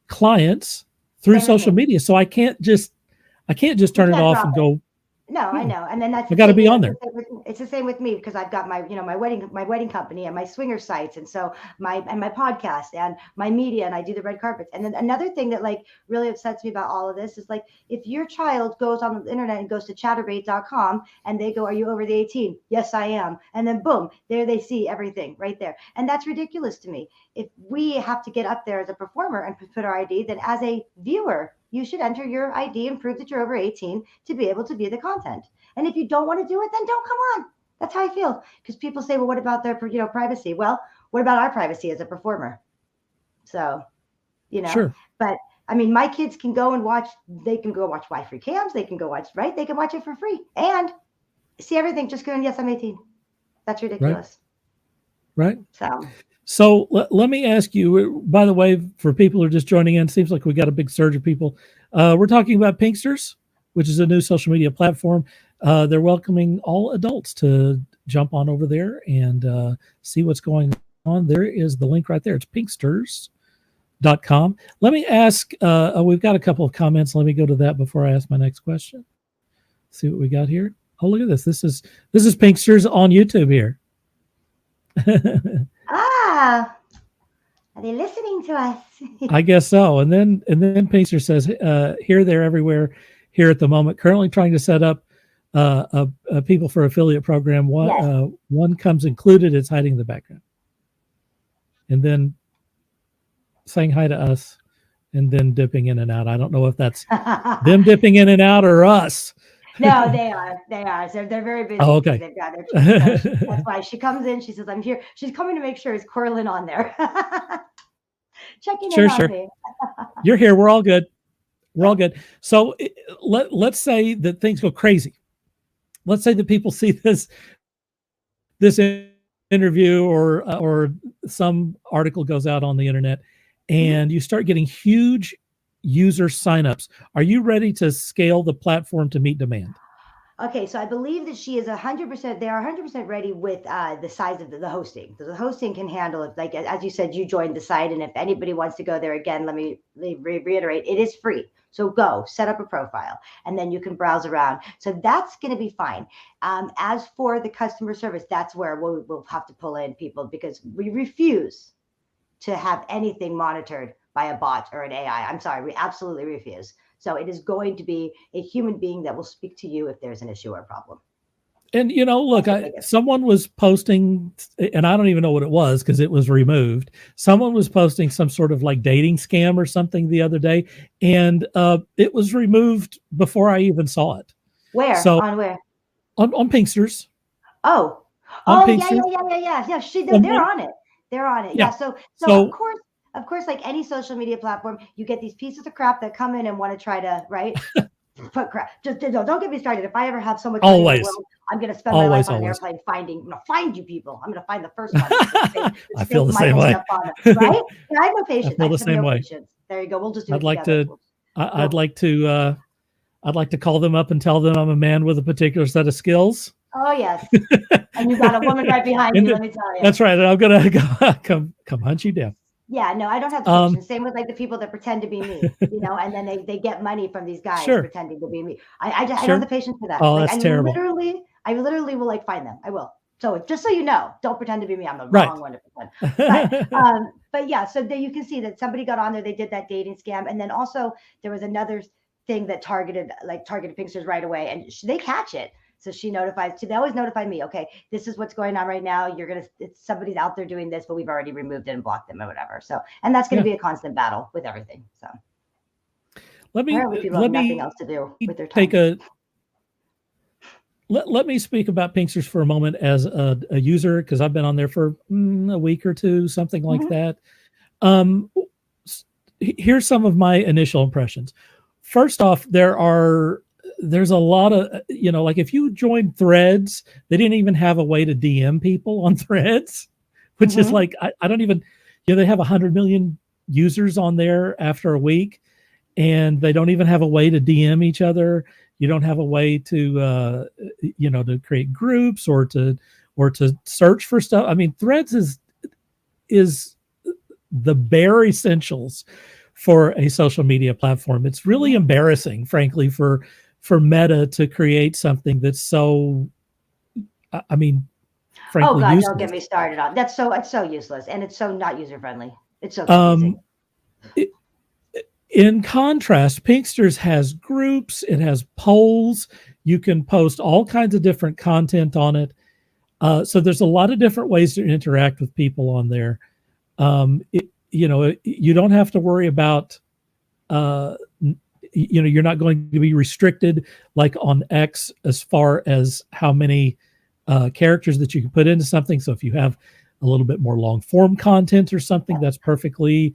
Speaker 1: clients through social media. So I can't just turn it off and go.
Speaker 2: No, I know. And then that's
Speaker 1: I got to be on there.
Speaker 2: It's the same with me, because I've got my, my wedding company and my swinger sites. And so my podcast and my media, and I do the red carpets. And then another thing that really upsets me about all of this is if your child goes on the internet and goes to chatterbait.com and they go, "Are you over the 18? Yes, I am." And then boom, there they see everything right there. And that's ridiculous to me. If we have to get up there as a performer and put our ID, then as a viewer, you should enter your ID and prove that you're over 18 to be able to view the content. And if you don't want to do it, then don't come on. That's how I feel. Because people say, well, what about their, privacy? Well, what about our privacy as a performer? So,
Speaker 1: Sure.
Speaker 2: But I mean, my kids can go and watch, they can go watch Y Free Cams. They can go watch, right? They can watch it for free and see everything. Just going, yes, I'm 18. That's ridiculous.
Speaker 1: Right.
Speaker 2: So
Speaker 1: let me ask you, by the way, for people who are just joining in, seems like we got a big surge of people. We're talking about Pinxsters, which is a new social media platform. They're welcoming all adults to jump on over there and see what's going on. There is the link right there. It's Pinxsters.com. Let me ask, we've got a couple of comments. Let me go to that before I ask my next question. See what we got here. Oh, look at this. This is Pinxsters on YouTube here.
Speaker 2: are they listening to us?
Speaker 1: I guess so. And then Pinxster says, here, there, everywhere, here at the moment. Currently trying to set up a people for affiliate program. One comes included. It's hiding in the background. And then saying hi to us and then dipping in and out. I don't know if that's them dipping in and out or us.
Speaker 2: No, they are. So they're very busy.
Speaker 1: Oh, okay.
Speaker 2: They've got that's why she comes in. She says, "I'm here." She's coming to make sure is Coralyn on there. Checking in on me.
Speaker 1: You're here. We're all good. We're all good. So let's say that things go crazy. Let's say that people see this interview or some article goes out on the internet, and you start getting huge user signups. Are you ready to scale the platform to meet demand?
Speaker 2: Okay, so I believe that she is 100%. They are 100% ready with the size of the hosting. So the hosting can handle it. Like as you said, you joined the site, and if anybody wants to go there again, let me reiterate: it is free. So go set up a profile, and then you can browse around. So that's going to be fine. As for the customer service, that's where we'll have to pull in people because we refuse to have anything monitored by a bot or an AI. I'm sorry, we absolutely refuse. So it is going to be a human being that will speak to you if there's an issue or a problem.
Speaker 1: And, look, someone was posting, and I don't even know what it was because it was removed. Someone was posting some sort of like dating scam or something the other day, and it was removed before I even saw it.
Speaker 2: Where?
Speaker 1: So,
Speaker 2: on where?
Speaker 1: On Pinxsters.
Speaker 2: Oh,
Speaker 1: Pinxsters.
Speaker 2: Yeah. They're on it. They're on it. Yeah. So of course, like any social media platform, you get these pieces of crap that come in and want to try to, right? Put crap. Just don't get me started. If I ever have so much money in the world, I'm going to spend my life on an airplane find you people. I'm going to find the first one.
Speaker 1: I feel the same way.
Speaker 2: Right? Yeah, I have no patience.
Speaker 1: I feel the same way.
Speaker 2: Patience. There you go. We'll just do it
Speaker 1: I'd like to call them up and tell them I'm a man with a particular set of skills.
Speaker 2: Oh yes, and you got a woman right behind you. Let me tell you.
Speaker 1: That's right. And I'm gonna come hunt you down.
Speaker 2: Yeah, no, I don't have the patience. Same with like the people that pretend to be me, and then they get money from these guys pretending to be me. I don't have the patience for that.
Speaker 1: Oh, that's terrible.
Speaker 2: I literally will like find them. I will. So just so you know, don't pretend to be me. I'm the wrong one to pretend. But yeah, so there you can see that somebody got on there. They did that dating scam, and then also there was another thing that targeted Pinxsters right away, and they catch it. So she notifies. They always notify me. Okay, this is what's going on right now. Somebody's out there doing this, but we've already removed it and blocked them or whatever. So, and that's going to be a constant battle with everything. So,
Speaker 1: let me
Speaker 2: nothing else to do with their time.
Speaker 1: Let me speak about Pinxsters for a moment as a user, because I've been on there for a week or two, something like that. Here's some of my initial impressions. First off, there's a lot of, like if you join Threads, they didn't even have a way to DM people on Threads, which is like, I don't even, they have 100 million users on there after a week, and they don't even have a way to DM each other. You don't have a way to, to create groups or to search for stuff. I mean, Threads is the bare essentials for a social media platform. It's really embarrassing, frankly, for Meta to create something that's so, frankly,
Speaker 2: oh God,
Speaker 1: useless.
Speaker 2: Don't get me started on it's so useless, and it's so not user friendly. It's so confusing.
Speaker 1: In contrast, Pinxsters has groups, it has polls, you can post all kinds of different content on it. So there's a lot of different ways to interact with people on there. You don't have to worry about you're not going to be restricted like on X as far as how many characters that you can put into something. So if you have a little bit more long form content or something, that's perfectly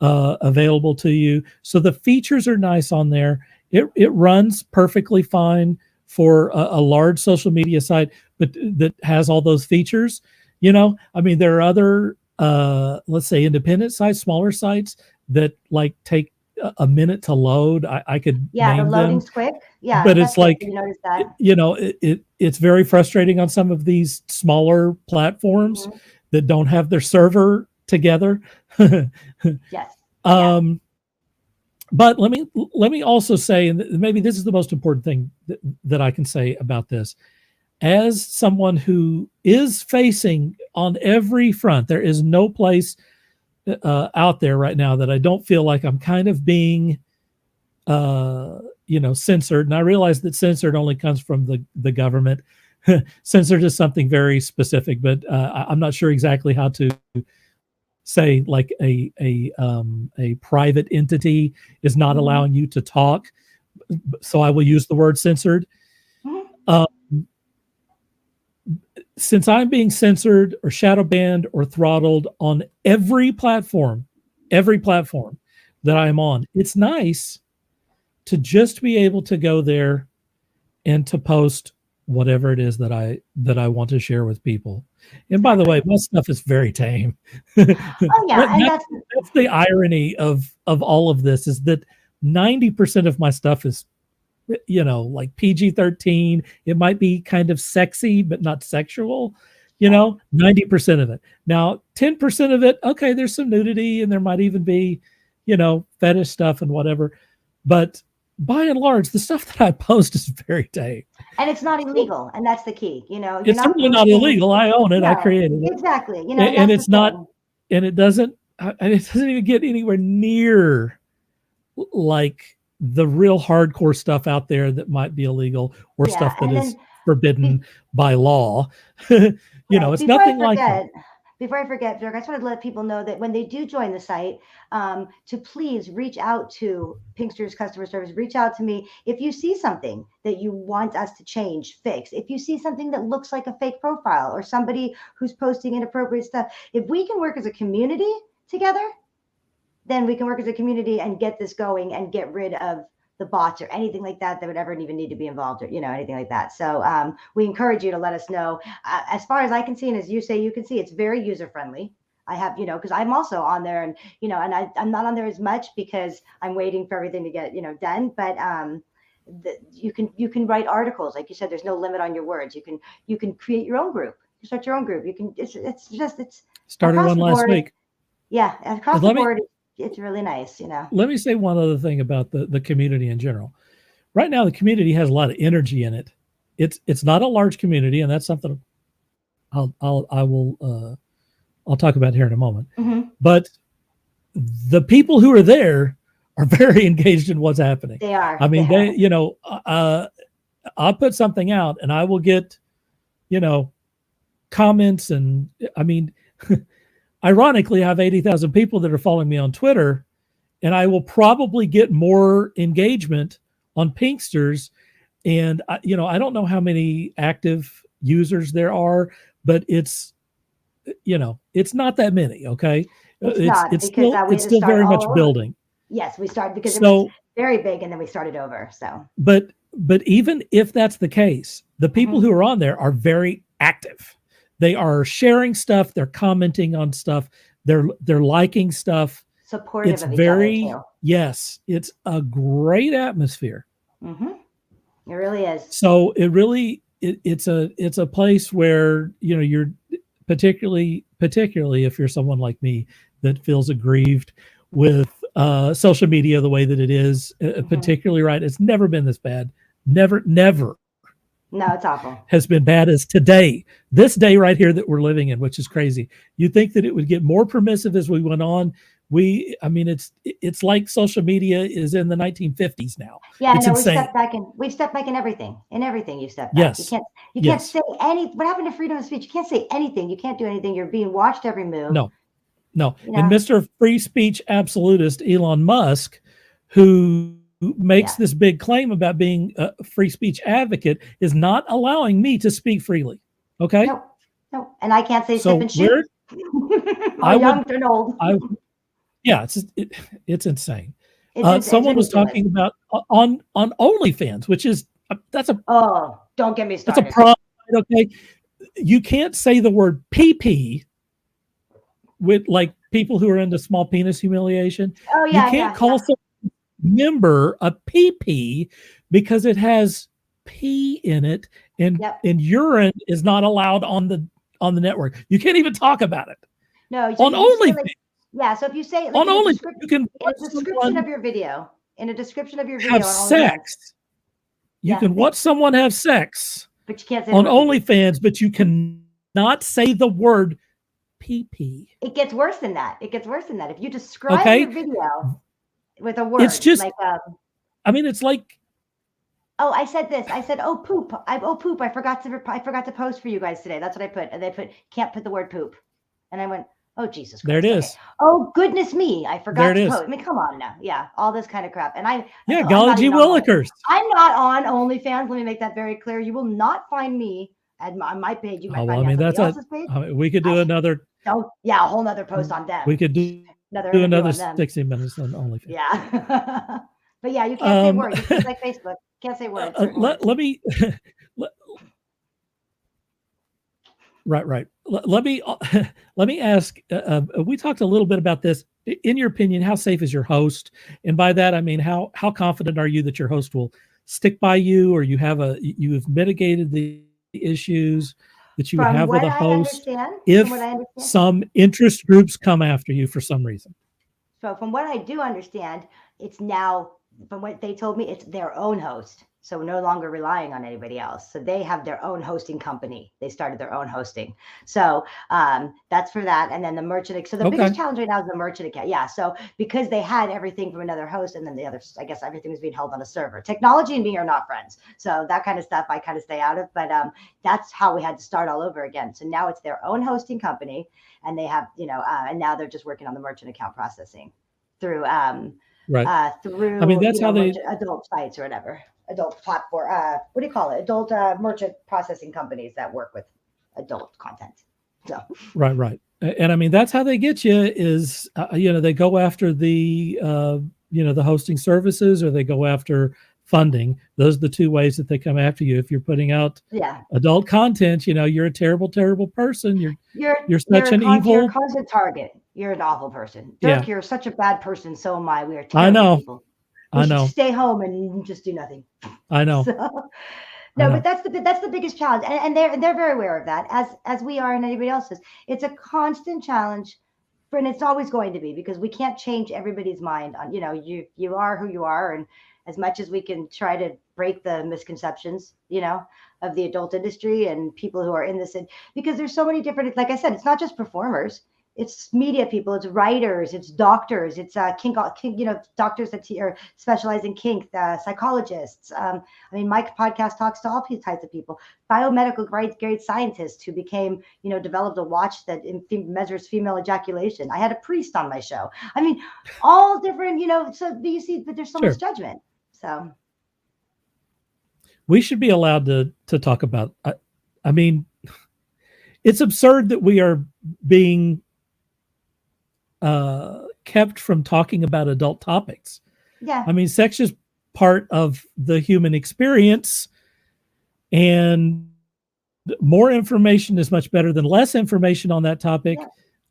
Speaker 1: available to you. So the features are nice on there. It runs perfectly fine for a large social media site, but that has all those features. I mean, there are other, let's say, independent sites, smaller sites that like take a minute to load. I could
Speaker 2: Yeah, the
Speaker 1: name
Speaker 2: loading's
Speaker 1: them,
Speaker 2: quick. Yeah,
Speaker 1: but
Speaker 2: that's
Speaker 1: it's
Speaker 2: good.
Speaker 1: like,
Speaker 2: You notice that?
Speaker 1: it's very frustrating on some of these smaller platforms
Speaker 2: Mhm.
Speaker 1: that don't have their server together.
Speaker 2: Yes. Yeah.
Speaker 1: um, but let me also say, and maybe this is the most important thing that I can say about this. As someone who is facing on every front, there is no place out there right now that I don't feel like I'm kind of being, censored. And I realize that censored only comes from the government. Censored is something very specific, but I'm not sure exactly how to say like a private entity is not
Speaker 2: Mhm.
Speaker 1: allowing you to talk. So I will use the word censored.
Speaker 2: Mhm.
Speaker 1: Um, since I'm being censored or shadow banned or throttled on every platform that I'm on, it's nice to just be able to go there and to post whatever it is that I want to share with people. And by the way,
Speaker 2: Exactly.
Speaker 1: my stuff is very tame.
Speaker 2: Oh yeah, and
Speaker 1: That's the irony of all of this, is that 90% of my stuff is, like PG-13. It might be kind of sexy, but not sexual,
Speaker 2: right.
Speaker 1: 90% of it. Now, 10% of it, okay, there's some nudity and there might even be, fetish stuff and whatever. But by and large, the stuff that I post is very tame.
Speaker 2: And it's not
Speaker 1: So
Speaker 2: illegal, and that's the key. You're
Speaker 1: it's
Speaker 2: not
Speaker 1: certainly not
Speaker 2: posting.
Speaker 1: illegal. I own it. I
Speaker 2: No,
Speaker 1: created it.
Speaker 2: exactly. And
Speaker 1: And
Speaker 2: that's the
Speaker 1: it's not,
Speaker 2: thing.
Speaker 1: and it doesn't even get anywhere near like the real hardcore stuff out there that might be illegal or
Speaker 2: Yeah,
Speaker 1: stuff that
Speaker 2: and
Speaker 1: is
Speaker 2: then
Speaker 1: forbidden by law.
Speaker 2: right.
Speaker 1: It's nothing like that.
Speaker 2: Before I forget, Dirk, I just wanted to let people know that when they do join the site, to please reach out to Pinxsters customer service. Reach out to me if you see something that you want us to change, fix. If you see something that looks like a fake profile or somebody who's posting inappropriate stuff, if we can work as a community together, then we can work as a community and get this going and get rid of the bots or anything like that that would ever even need to be involved, or anything like that. So we encourage you to let us know. As far as I can see, and as you say you can see, it's very user friendly. I have, because I'm also on there, and I'm not on there as much because I'm waiting for everything to get done. But you can write articles, like you said. There's no limit on your words. You can create your own group. You start your own group. You can. It's
Speaker 1: Started
Speaker 2: across
Speaker 1: one
Speaker 2: the
Speaker 1: last
Speaker 2: board.
Speaker 1: week.
Speaker 2: Yeah, across
Speaker 1: And
Speaker 2: the
Speaker 1: let me
Speaker 2: board, it's really nice.
Speaker 1: let me say one other thing about the community in general. Right now, the community has a lot of energy in it. It's not a large community, and that's something I'll talk about here in a moment.
Speaker 2: Hmm.
Speaker 1: But the people who are there are very engaged in what's happening.
Speaker 2: They are.
Speaker 1: I
Speaker 2: They
Speaker 1: mean,
Speaker 2: are.
Speaker 1: I'll put something out and I will get, you know, comments. And I mean, ironically, I have 80,000 people that are following me on Twitter, and I will probably get more engagement on Pinxsters. And, I don't know how many active users there are, but it's not that many. Okay.
Speaker 2: It's
Speaker 1: It's,
Speaker 2: not,
Speaker 1: it's
Speaker 2: because
Speaker 1: still,
Speaker 2: we
Speaker 1: it's
Speaker 2: had to
Speaker 1: still
Speaker 2: start
Speaker 1: very
Speaker 2: all
Speaker 1: much
Speaker 2: over.
Speaker 1: building.
Speaker 2: Yes, we started because it was
Speaker 1: So,
Speaker 2: very big, and then we started over. So.
Speaker 1: but even if that's the case, the people
Speaker 2: Hmm.
Speaker 1: who are on there are very active. They are sharing stuff, they're commenting on stuff, they're liking stuff.
Speaker 2: Supportive
Speaker 1: It's
Speaker 2: of each other
Speaker 1: very,
Speaker 2: too.
Speaker 1: yes, it's a great atmosphere.
Speaker 2: Hmm. It really is.
Speaker 1: So it really, it's a place where, you're particularly if you're someone like me that feels aggrieved with social media the way that it is,
Speaker 2: Hmm.
Speaker 1: particularly right. It's never been this bad. Never
Speaker 2: No, it's awful.
Speaker 1: has been bad as today, this day right here that we're living in, which is crazy. You'd think that it would get more permissive as we went on. I mean, it's like social media is in the 1950s now.
Speaker 2: Yeah, I
Speaker 1: It's
Speaker 2: know
Speaker 1: insane.
Speaker 2: we've stepped back in everything. In everything you step back.
Speaker 1: Yes,
Speaker 2: You can't
Speaker 1: yes,
Speaker 2: say what happened to freedom of speech? You can't say anything. You can't do anything. You're being watched every move.
Speaker 1: no, no.
Speaker 2: You
Speaker 1: And
Speaker 2: know.
Speaker 1: Mr. Free Speech absolutist Elon Musk, who makes this big claim about being a free speech advocate is not allowing me to speak freely. Okay.
Speaker 2: No. And I can't say
Speaker 1: so
Speaker 2: sip and shoot. Young and old.
Speaker 1: It's insane.
Speaker 2: It's
Speaker 1: someone was
Speaker 2: ridiculous.
Speaker 1: talking about on OnlyFans, which is
Speaker 2: don't get me started.
Speaker 1: That's a problem. Okay. You can't say the word pee with like people who are into small penis humiliation. You can't call some member a pee because it has pee in it, and urine is not allowed on the network. You can't even talk about it.
Speaker 2: No,
Speaker 1: on OnlyFans.
Speaker 2: So if you say
Speaker 1: on OnlyFans, you can
Speaker 2: in a description of your video,
Speaker 1: have sex. You can watch someone have sex,
Speaker 2: but you can't say
Speaker 1: on OnlyFans, but you cannot say the word pee.
Speaker 2: It gets worse than that. If you describe your video with a word,
Speaker 1: it's just
Speaker 2: like
Speaker 1: it's like,
Speaker 2: I said this. I said, "Oh poop! Poop! I forgot to post for you guys today." That's what I put, and they can't put the word poop, and I went, "Oh Jesus Christ!"
Speaker 1: There it is.
Speaker 2: Oh goodness me! I forgot to post. I mean, come on now. Yeah, all this kind of crap, and
Speaker 1: golly gee willikers.
Speaker 2: I'm not on OnlyFans. Let me make that very clear. You will not find me on my page. You might find me on somebody else's page.
Speaker 1: We could do another.
Speaker 2: Oh yeah, a whole nother post on them.
Speaker 1: We could do another 60 minutes on OnlyFans.
Speaker 2: Yeah. But yeah, you can't say words. It's just like Facebook. Can't say words.
Speaker 1: Let me right. Let me ask. We talked a little bit about this. In your opinion, how safe is your host? And by that, I mean how confident are you that your host will stick by you, or you've mitigated the issues that you would have with a host if some interest groups come after you for some reason?
Speaker 2: So from what I do understand, it's now, from what they told me, it's their own host. So we're no longer relying on anybody else. So they have their own hosting company. They started their own hosting. So that's for that. And then the merchant. So the biggest challenge right now is the merchant account. Yeah. So because they had everything from another host, and then the other, I guess everything was being held on a server. Technology and me are not friends. So that kind of stuff I kind of stay out of. But that's how we had to start all over again. So now it's their own hosting company, and they have, and now they're just working on the merchant account processing through through.
Speaker 1: I mean, that's how they
Speaker 2: adult sites or whatever. Adult platform, what do you call it? Adult merchant processing companies that work with adult content. So
Speaker 1: right, and I mean that's how they get you is they go after the the hosting services, or they go after funding. Those are the two ways that they come after you. If you're putting out adult content, you're a terrible person. You're such an evil.
Speaker 2: You're a content target. You're an awful person. Dirk, you're such a bad person. So am I. We are terrible
Speaker 1: I know.
Speaker 2: people. We should stay home and just do nothing.
Speaker 1: I know.
Speaker 2: But that's the biggest challenge, and they're very aware of that, as we are, and anybody else is. It's a constant challenge, and it's always going to be, because we can't change everybody's mind on you are who you are, and as much as we can try to break the misconceptions of the adult industry and people who are in this, because there's so many different, like I said, it's not just performers. It's media people, it's writers, it's doctors, it's kink, doctors that specialize in kink, psychologists. I mean, my podcast talks to all types of people, biomedical grade scientists who became, developed a watch that measures female ejaculation. I had a priest on my show. I mean, all different, so you see, but there's so much judgment. So
Speaker 1: we should be allowed to talk about, I mean, it's absurd that we are being kept from talking about adult topics.
Speaker 2: Yeah.
Speaker 1: I mean, sex is part of the human experience, and more information is much better than less information on that topic.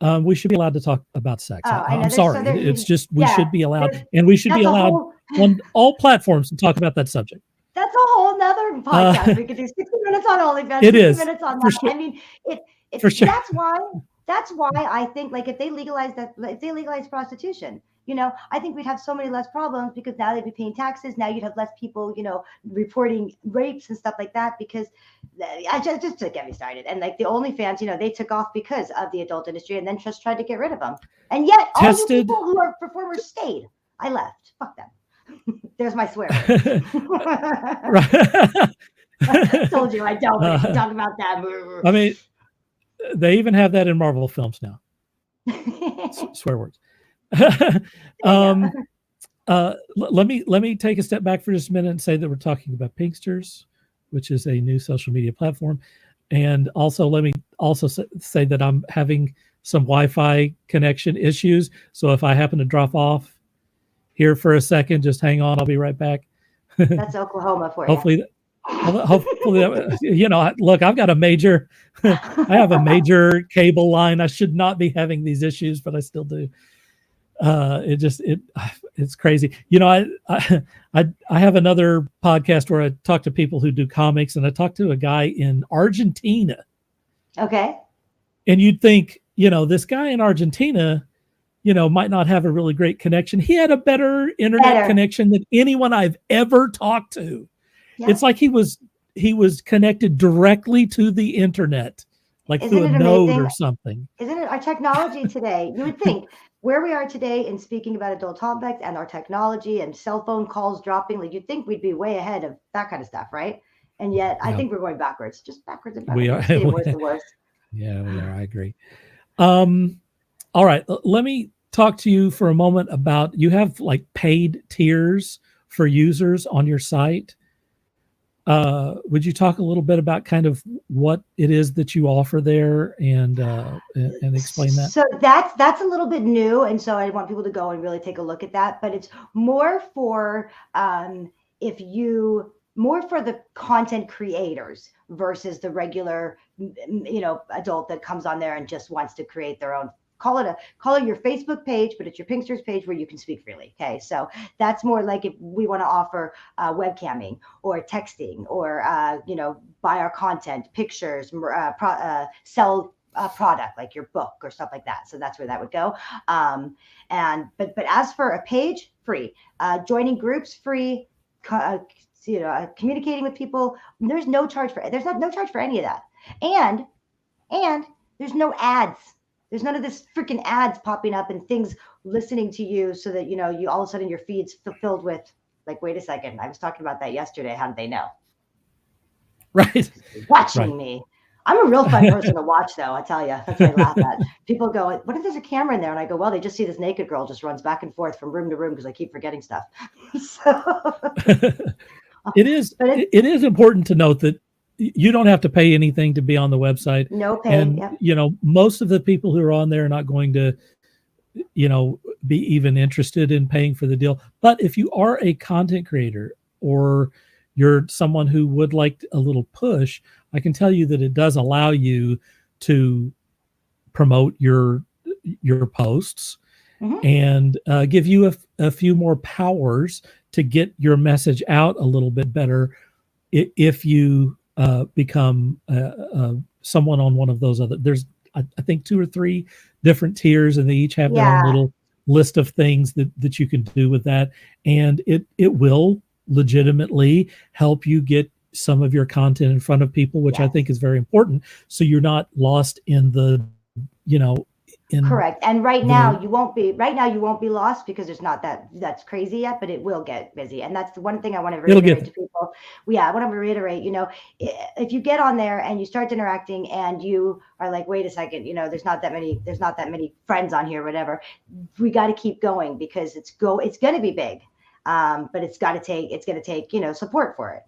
Speaker 1: Yeah. We should be allowed to talk about sex. I'm sorry. It's just, we should be allowed, and we should be allowed on all platforms to talk about that subject.
Speaker 2: That's a whole nother podcast. We could do 60 minutes on OnlyFans, 60 minutes on that.
Speaker 1: Sure.
Speaker 2: I mean,
Speaker 1: for sure.
Speaker 2: That's why I think, like, if they legalize prostitution, I think we'd have so many less problems, because now they'd be paying taxes. Now you'd have less people, reporting rapes and stuff like that, because just to get me started. And like the OnlyFans, they took off because of the adult industry, and then just tried to get rid of them. And yet all you people who are performers stayed. I left. Fuck them. There's my swear. Told you I don't talk about that.
Speaker 1: I mean, they even have that in Marvel films now. Swear words. Let me take a step back for just a minute and say that we're talking about Pinxsters, which is a new social media platform, and also let me also say that I'm having some Wi-Fi connection issues. So if I happen to drop off here for a second, just hang on. I'll be right back.
Speaker 2: That's Oklahoma for you.
Speaker 1: Hopefully, look, I've got a major, I have a major cable line. I should not be having these issues, but I still do. It's crazy. I have another podcast where I talk to people who do comics, and I talked to a guy in Argentina.
Speaker 2: Okay.
Speaker 1: And you'd think, this guy in Argentina, might not have a really great connection. He had a better internet connection than anyone I've ever talked to. Yeah. It's like he was connected directly to the internet, like through a node or something.
Speaker 2: Isn't it our technology today? You would think where we are today in speaking about adult topics and our technology and cell phone calls dropping, like you'd think we'd be way ahead of that kind of stuff, right? And yet I think we're going backwards, just backwards and backwards.
Speaker 1: We are.
Speaker 2: It's getting worse and worse.
Speaker 1: Yeah, we are. I agree. All right. Let me talk to you for a moment about, you have like paid tiers for users on your site. Would you talk a little bit about kind of what it is that you offer there and explain that?
Speaker 2: So that's a little bit new, and so I want people to go and really take a look at that. But it's more for more for the content creators versus the regular, adult that comes on there and just wants to create their own. Call it your Facebook page, but it's your Pinxsters page where you can speak freely. Okay, so that's more like if we want to offer webcamming or texting or buy our content, pictures, sell a product like your book or stuff like that. So that's where that would go. But as for a page, free. Joining groups, free. Communicating with people, there's no charge for any of that, and there's no ads. There's none of this freaking ads popping up and things listening to you so that, you all of a sudden your feed's filled with like, wait a second, I was talking about that yesterday. How did they know?
Speaker 1: Right.
Speaker 2: Watching me. I'm a real fun person to watch, though. I tell you, that's what I laugh at. People go, what if there's a camera in there? And I go, well, they just see this naked girl just runs back and forth from room to room because I keep forgetting stuff.
Speaker 1: It is important to note that you don't have to pay anything to be on the website.
Speaker 2: No pay.
Speaker 1: And, most of the people who are on there are not going to, be even interested in paying for the deal. But if you are a content creator or you're someone who would like a little push, I can tell you that it does allow you to promote your posts and give you a few more powers to get your message out a little bit better if you become someone on one of those other. There's I think 2 or 3 different tiers, and they each have their own little list of things that you can do with that, and it will legitimately help you get some of your content in front of people, which I think is very important. So you're not lost in the,
Speaker 2: correct. And right now you won't be lost because there's not that's crazy yet, but it will get busy. And that's the one thing I want to reiterate to people. I want to reiterate, if you get on there and you start interacting and you are like, wait a second, there's not that many friends on here, whatever, we got to keep going because it's going to be big. But it's going to take, support for it.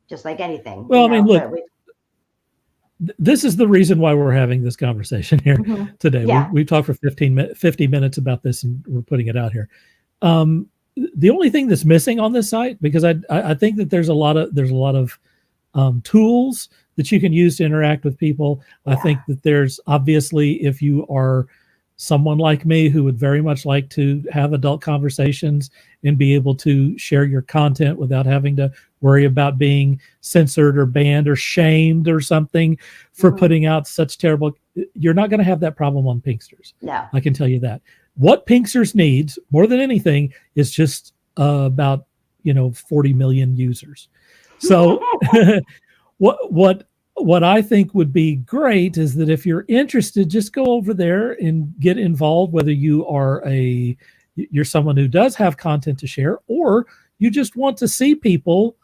Speaker 2: Just like anything.
Speaker 1: Well, I mean, look, this is the reason why we're having this conversation here today. Yeah. We've talked for 50 minutes about this, and we're putting it out here. The only thing that's missing on this site, because I think that there's a lot of tools that you can use to interact with people. Yeah. I think that there's obviously, if you are someone like me who would very much like to have adult conversations and be able to share your content without having to worry about being censored or banned or shamed or something for putting out such terrible, you're not going to have that problem on Pinxsters.
Speaker 2: No.
Speaker 1: I can tell you that. What Pinxsters needs more than anything is just about 40 million users. So what I think would be great is that if you're interested, just go over there and get involved, whether you're someone who does have content to share, or you just want to see people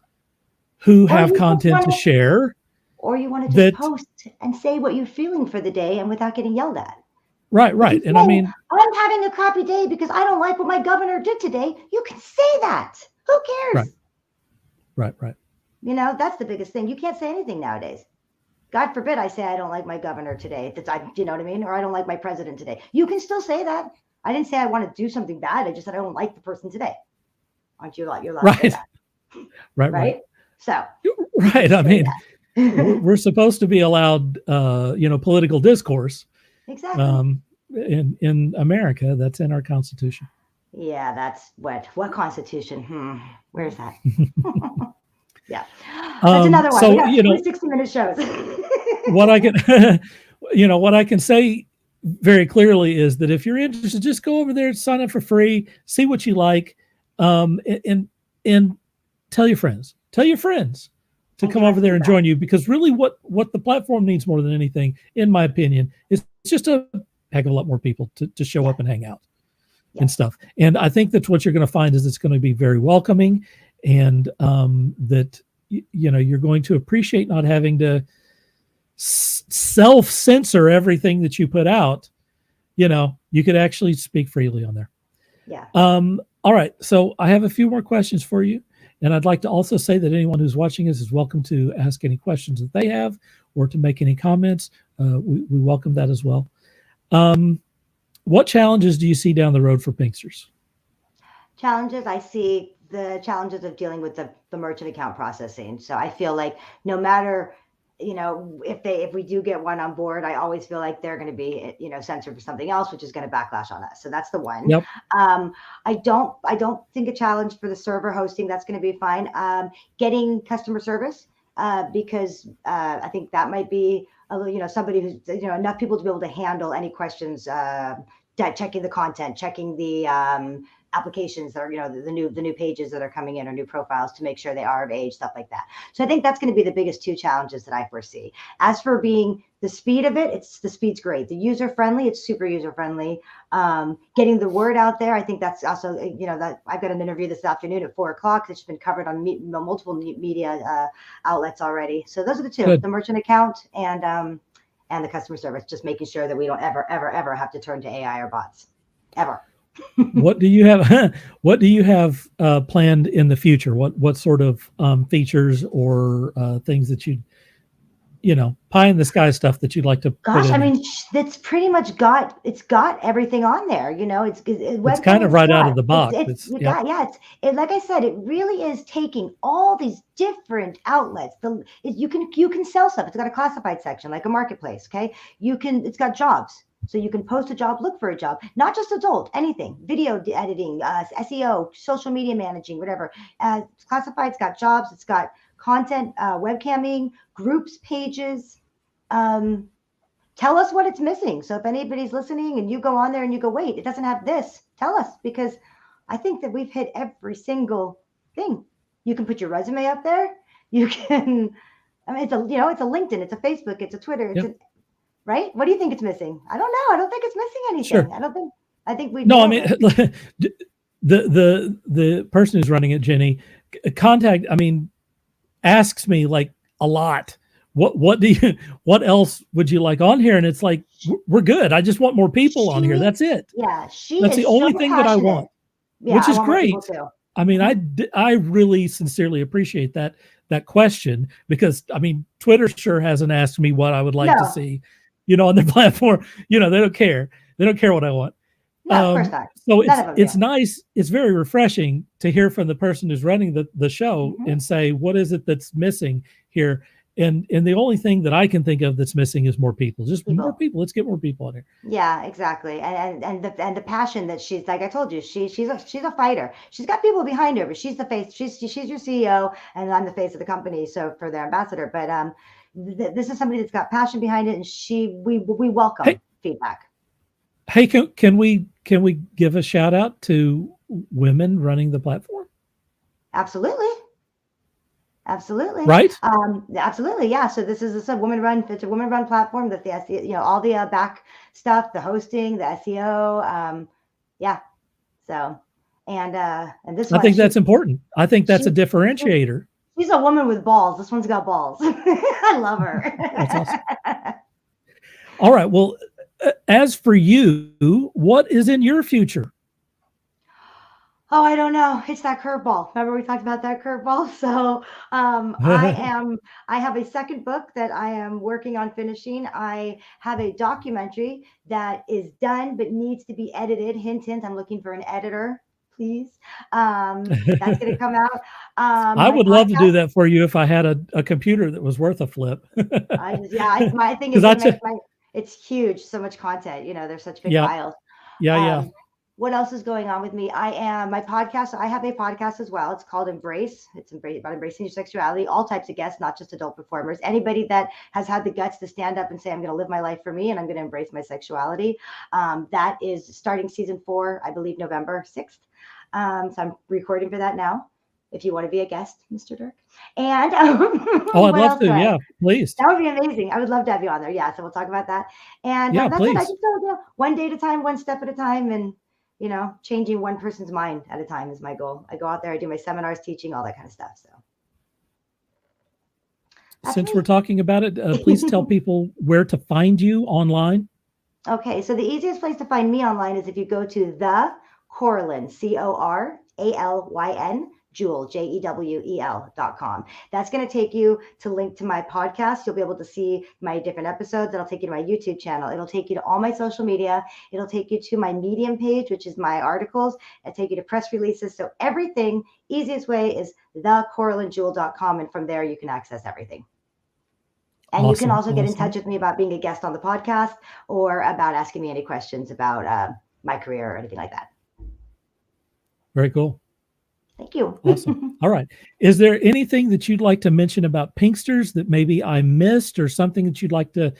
Speaker 1: who have content to share.
Speaker 2: Or you want to just post and say what you're feeling for the day and without getting yelled at.
Speaker 1: Right. And I mean,
Speaker 2: I'm having a crappy day because I don't like what my governor did today. You can say that. Who cares?
Speaker 1: Right.
Speaker 2: You know, that's the biggest thing. You can't say anything nowadays. God forbid I say I don't like my governor today. You know what I mean? Or I don't like my president today. You can still say that. I didn't say I want to do something bad. I just said I don't like the person today. Aren't you allowed? You're allowed to say that.
Speaker 1: Right.
Speaker 2: So.
Speaker 1: Right. I mean, we're supposed to be allowed, political discourse.
Speaker 2: Exactly.
Speaker 1: In America, that's in our Constitution.
Speaker 2: Yeah, that's what Constitution? Where's that? Yeah, that's another one.
Speaker 1: So,
Speaker 2: we got 60-minute shows.
Speaker 1: what I can say very clearly is that if you're interested, just go over there, sign up for free, see what you like, and tell your friends to come over there and join you, because really what the platform needs more than anything, in my opinion, is just a heck of a lot more people to show up and hang out and stuff. And I think that's what you're going to find is it's going to be very welcoming, and that you're going to appreciate not having to self-censor everything that you put out. You could actually speak freely on there.
Speaker 2: Yeah.
Speaker 1: All right. So I have a few more questions for you. And I'd like to also say that anyone who's watching us is welcome to ask any questions that they have or to make any comments. We welcome that as well. What challenges do you see down the road for Pinxsters?
Speaker 2: Challenges, I see the challenges of dealing with the merchant account processing. So I feel like no matter, if we do get one on board, I always feel like they're going to be, censored for something else, which is going to backlash on us. So that's the one.
Speaker 1: Yep.
Speaker 2: I don't think a challenge for the server hosting, that's going to be fine. Getting customer service, because I think that might be somebody who's, enough people to be able to handle any questions, checking the content, checking the applications that are, the new pages that are coming in, or new profiles, to make sure they are of age, stuff like that. So I think that's going to be the biggest two challenges that I foresee. As for being the speed of it, the speed's great. The user friendly, it's super user friendly. Getting the word out there, I think that's also, that I've got an interview this afternoon at 4:00 that's been covered on multiple media outlets already. So those are the two:
Speaker 1: Good.
Speaker 2: The merchant account and the customer service. Just making sure that we don't ever have to turn to AI or bots, ever.
Speaker 1: What do you have? What do you have planned in the future? What sort of features or things that pie in the sky stuff that you'd like to?
Speaker 2: Gosh, I mean, it's pretty much got everything on there. It's
Speaker 1: kind of right out of the box.
Speaker 2: Like I said, it really is taking all these different outlets. You can sell stuff. It's got a classified section, like a marketplace. Okay, it's got jobs. So you can post a job, look for a job, not just adult, anything, video editing, SEO, social media managing, whatever. Classified's got jobs, it's got content, webcamming, groups, pages. Tell us what it's missing. So if anybody's listening and you go on there and you go, wait, it doesn't have this, tell us, because I think that we've hit every single thing. You can put your resume up there. You can, it's a LinkedIn, it's a Facebook, it's a Twitter, it's right? What do you think it's missing? I don't know. I don't think it's missing anything. Sure. I think we.
Speaker 1: No, I mean, the person who's running it, Jenny, asks me like a lot. What else would you like on here? And it's like, we're good. I just want more people on here. That's it.
Speaker 2: Yeah.
Speaker 1: That's the only thing that I want, which is great. I mean, I really sincerely appreciate that question, because Twitter sure hasn't asked me what I would like to see, on their platform. They don't care. They don't care what I want.
Speaker 2: No, of course not.
Speaker 1: So it's nice. It's very refreshing to hear from the person who's running the show and say, what is it that's missing here? And the only thing that I can think of that's missing is more people. More people. Let's get more people on here.
Speaker 2: Yeah, exactly. And the passion that she's, like I told you, she's a fighter. She's got people behind her, but she's the face. She's your CEO, and I'm the face of the company. So for their ambassador, but this is somebody that's got passion behind it, and we welcome feedback.
Speaker 1: Hey, can we give a shout out to women running the platform?
Speaker 2: Absolutely.
Speaker 1: Right.
Speaker 2: Absolutely. Yeah. So it's a woman run platform that all the back stuff, the hosting, the SEO. Yeah. So, and this
Speaker 1: I think that's important. I think that's a differentiator.
Speaker 2: She's a woman with balls. This one's got balls. I love her.
Speaker 1: That's awesome. All right. Well, as for you, what is in your future?
Speaker 2: Oh, I don't know. It's that curveball. Remember we talked about that curveball? So I have a second book that I am working on finishing. I have a documentary that is done but needs to be edited. Hint, hint, I'm looking for an editor, please. That's going to come out.
Speaker 1: I
Speaker 2: My
Speaker 1: would love to do
Speaker 2: podcast,
Speaker 1: that for you if I had a computer that was worth a flip.
Speaker 2: my thing is
Speaker 1: Because
Speaker 2: going
Speaker 1: I
Speaker 2: to
Speaker 1: just,
Speaker 2: make it's huge, so much content, there's such big
Speaker 1: yeah,
Speaker 2: files.
Speaker 1: yeah.
Speaker 2: Um, what else is going on with me? My podcast. I have a podcast as well. It's called Embrace. It's about embracing your sexuality, all types of guests, not just adult performers. Anybody that has had the guts to stand up and say, I'm going to live my life for me and I'm going to embrace my sexuality. That is starting season 4, I believe, November 6th. So I'm recording for that now. If you want to be a guest, Mr. Dirk. And
Speaker 1: Oh, I'd
Speaker 2: what
Speaker 1: love
Speaker 2: else
Speaker 1: to.
Speaker 2: do I have?
Speaker 1: Yeah, please.
Speaker 2: That would be amazing. I would love to have you on there. Yeah, so we'll talk about that. And
Speaker 1: Yeah,
Speaker 2: that's it. I
Speaker 1: please.
Speaker 2: just go one day at a time, one step at a time, and changing one person's mind at a time is my goal. I go out there, I do my seminars, teaching, all that kind of stuff. So
Speaker 1: Since we're talking about it, please tell people where to find you online.
Speaker 2: Okay, so the easiest place to find me online is if you go to the Coralyn, Coralyn, Jewel, JEWEL.com. That's going to take you to link to my podcast. You'll be able to see my different episodes. It'll take you to my YouTube channel. It'll take you to all my social media. It'll take you to my Medium page, which is my articles. It'll take you to press releases. So everything, easiest way is thecoralynjewel.com. And from there, you can access everything. And awesome. You can also get in touch with me about being a guest on the podcast or about asking me any questions about my career or anything like that.
Speaker 1: Very cool.
Speaker 2: Thank you.
Speaker 1: Awesome. All right. Is there anything that you'd like to mention about Pinxsters that maybe I missed, or something that you'd like to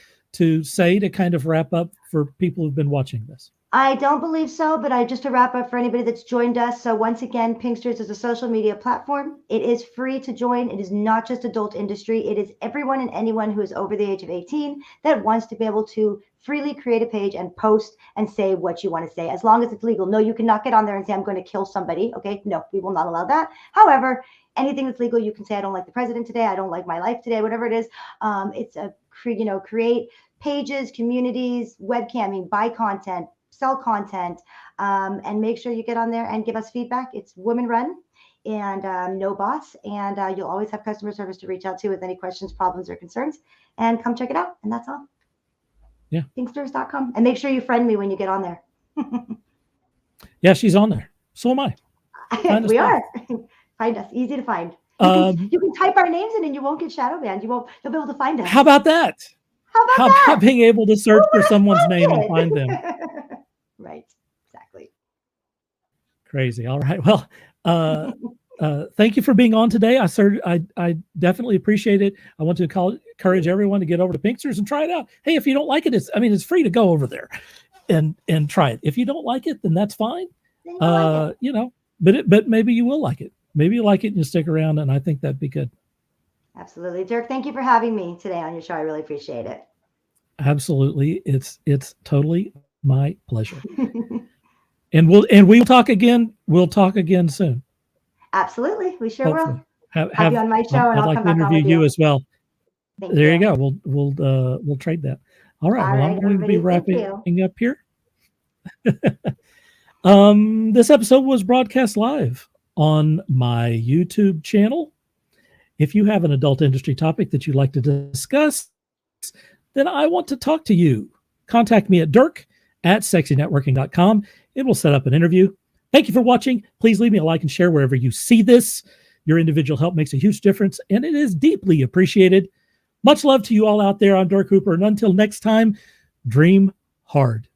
Speaker 1: say to kind of wrap up for people who've been watching this?
Speaker 2: I don't believe so, but just to wrap up for anybody that's joined us. So once again, Pinxsters is a social media platform. It is free to join. It is not just adult industry. It is everyone and anyone who is over the age of 18 that wants to be able to freely create a page and post and say what you want to say, as long as it's legal. No, you cannot get on there and say, I'm going to kill somebody. Okay, no, we will not allow that. However, anything that's legal, you can say, I don't like the president today. I don't like my life today, whatever it is. It's create pages, communities, webcamming, buy content, sell content, and make sure you get on there and give us feedback. It's women run and no boss. And you'll always have customer service to reach out to with any questions, problems, or concerns. And come check it out. And that's all.
Speaker 1: Yeah.
Speaker 2: Pinxsters.com. And make sure you friend me when you get on there.
Speaker 1: Yeah, she's on there. So am I.
Speaker 2: We are. Find us. Easy to find. You can type our names in and you won't get shadow banned. You'll be able to find us.
Speaker 1: How about that? How about being able to search for someone's name and find them?
Speaker 2: Right. Exactly.
Speaker 1: Crazy. All right. Well, thank you for being on today. I definitely appreciate it. I want to encourage everyone to get over to Pinxsters and try it out. Hey, if you don't like it, it's free to go over there and try it. If you don't like it, then that's fine. But maybe you will like it. Maybe you like it and you stick around, and I think that'd be good. Absolutely. Dirk, thank you for having me today on your show. I really appreciate it. Absolutely. It's totally my pleasure. And we'll talk again. We'll talk again soon. Absolutely. We sure Hopefully. Will. Have you on my show, and I'll like come back on with you as well. There you go. We'll trade that. All right. Well, I'm going to be wrapping up here. This episode was broadcast live on my YouTube channel. If you have an adult industry topic that you'd like to discuss, then I want to talk to you. Contact me at dirk@sexynetworking.com. It will set up an interview. Thank you for watching. Please leave me a like and share wherever you see this. Your individual help makes a huge difference, and it is deeply appreciated. Much love to you all out there. I'm Dirk Hooper, and until next time, dream hard.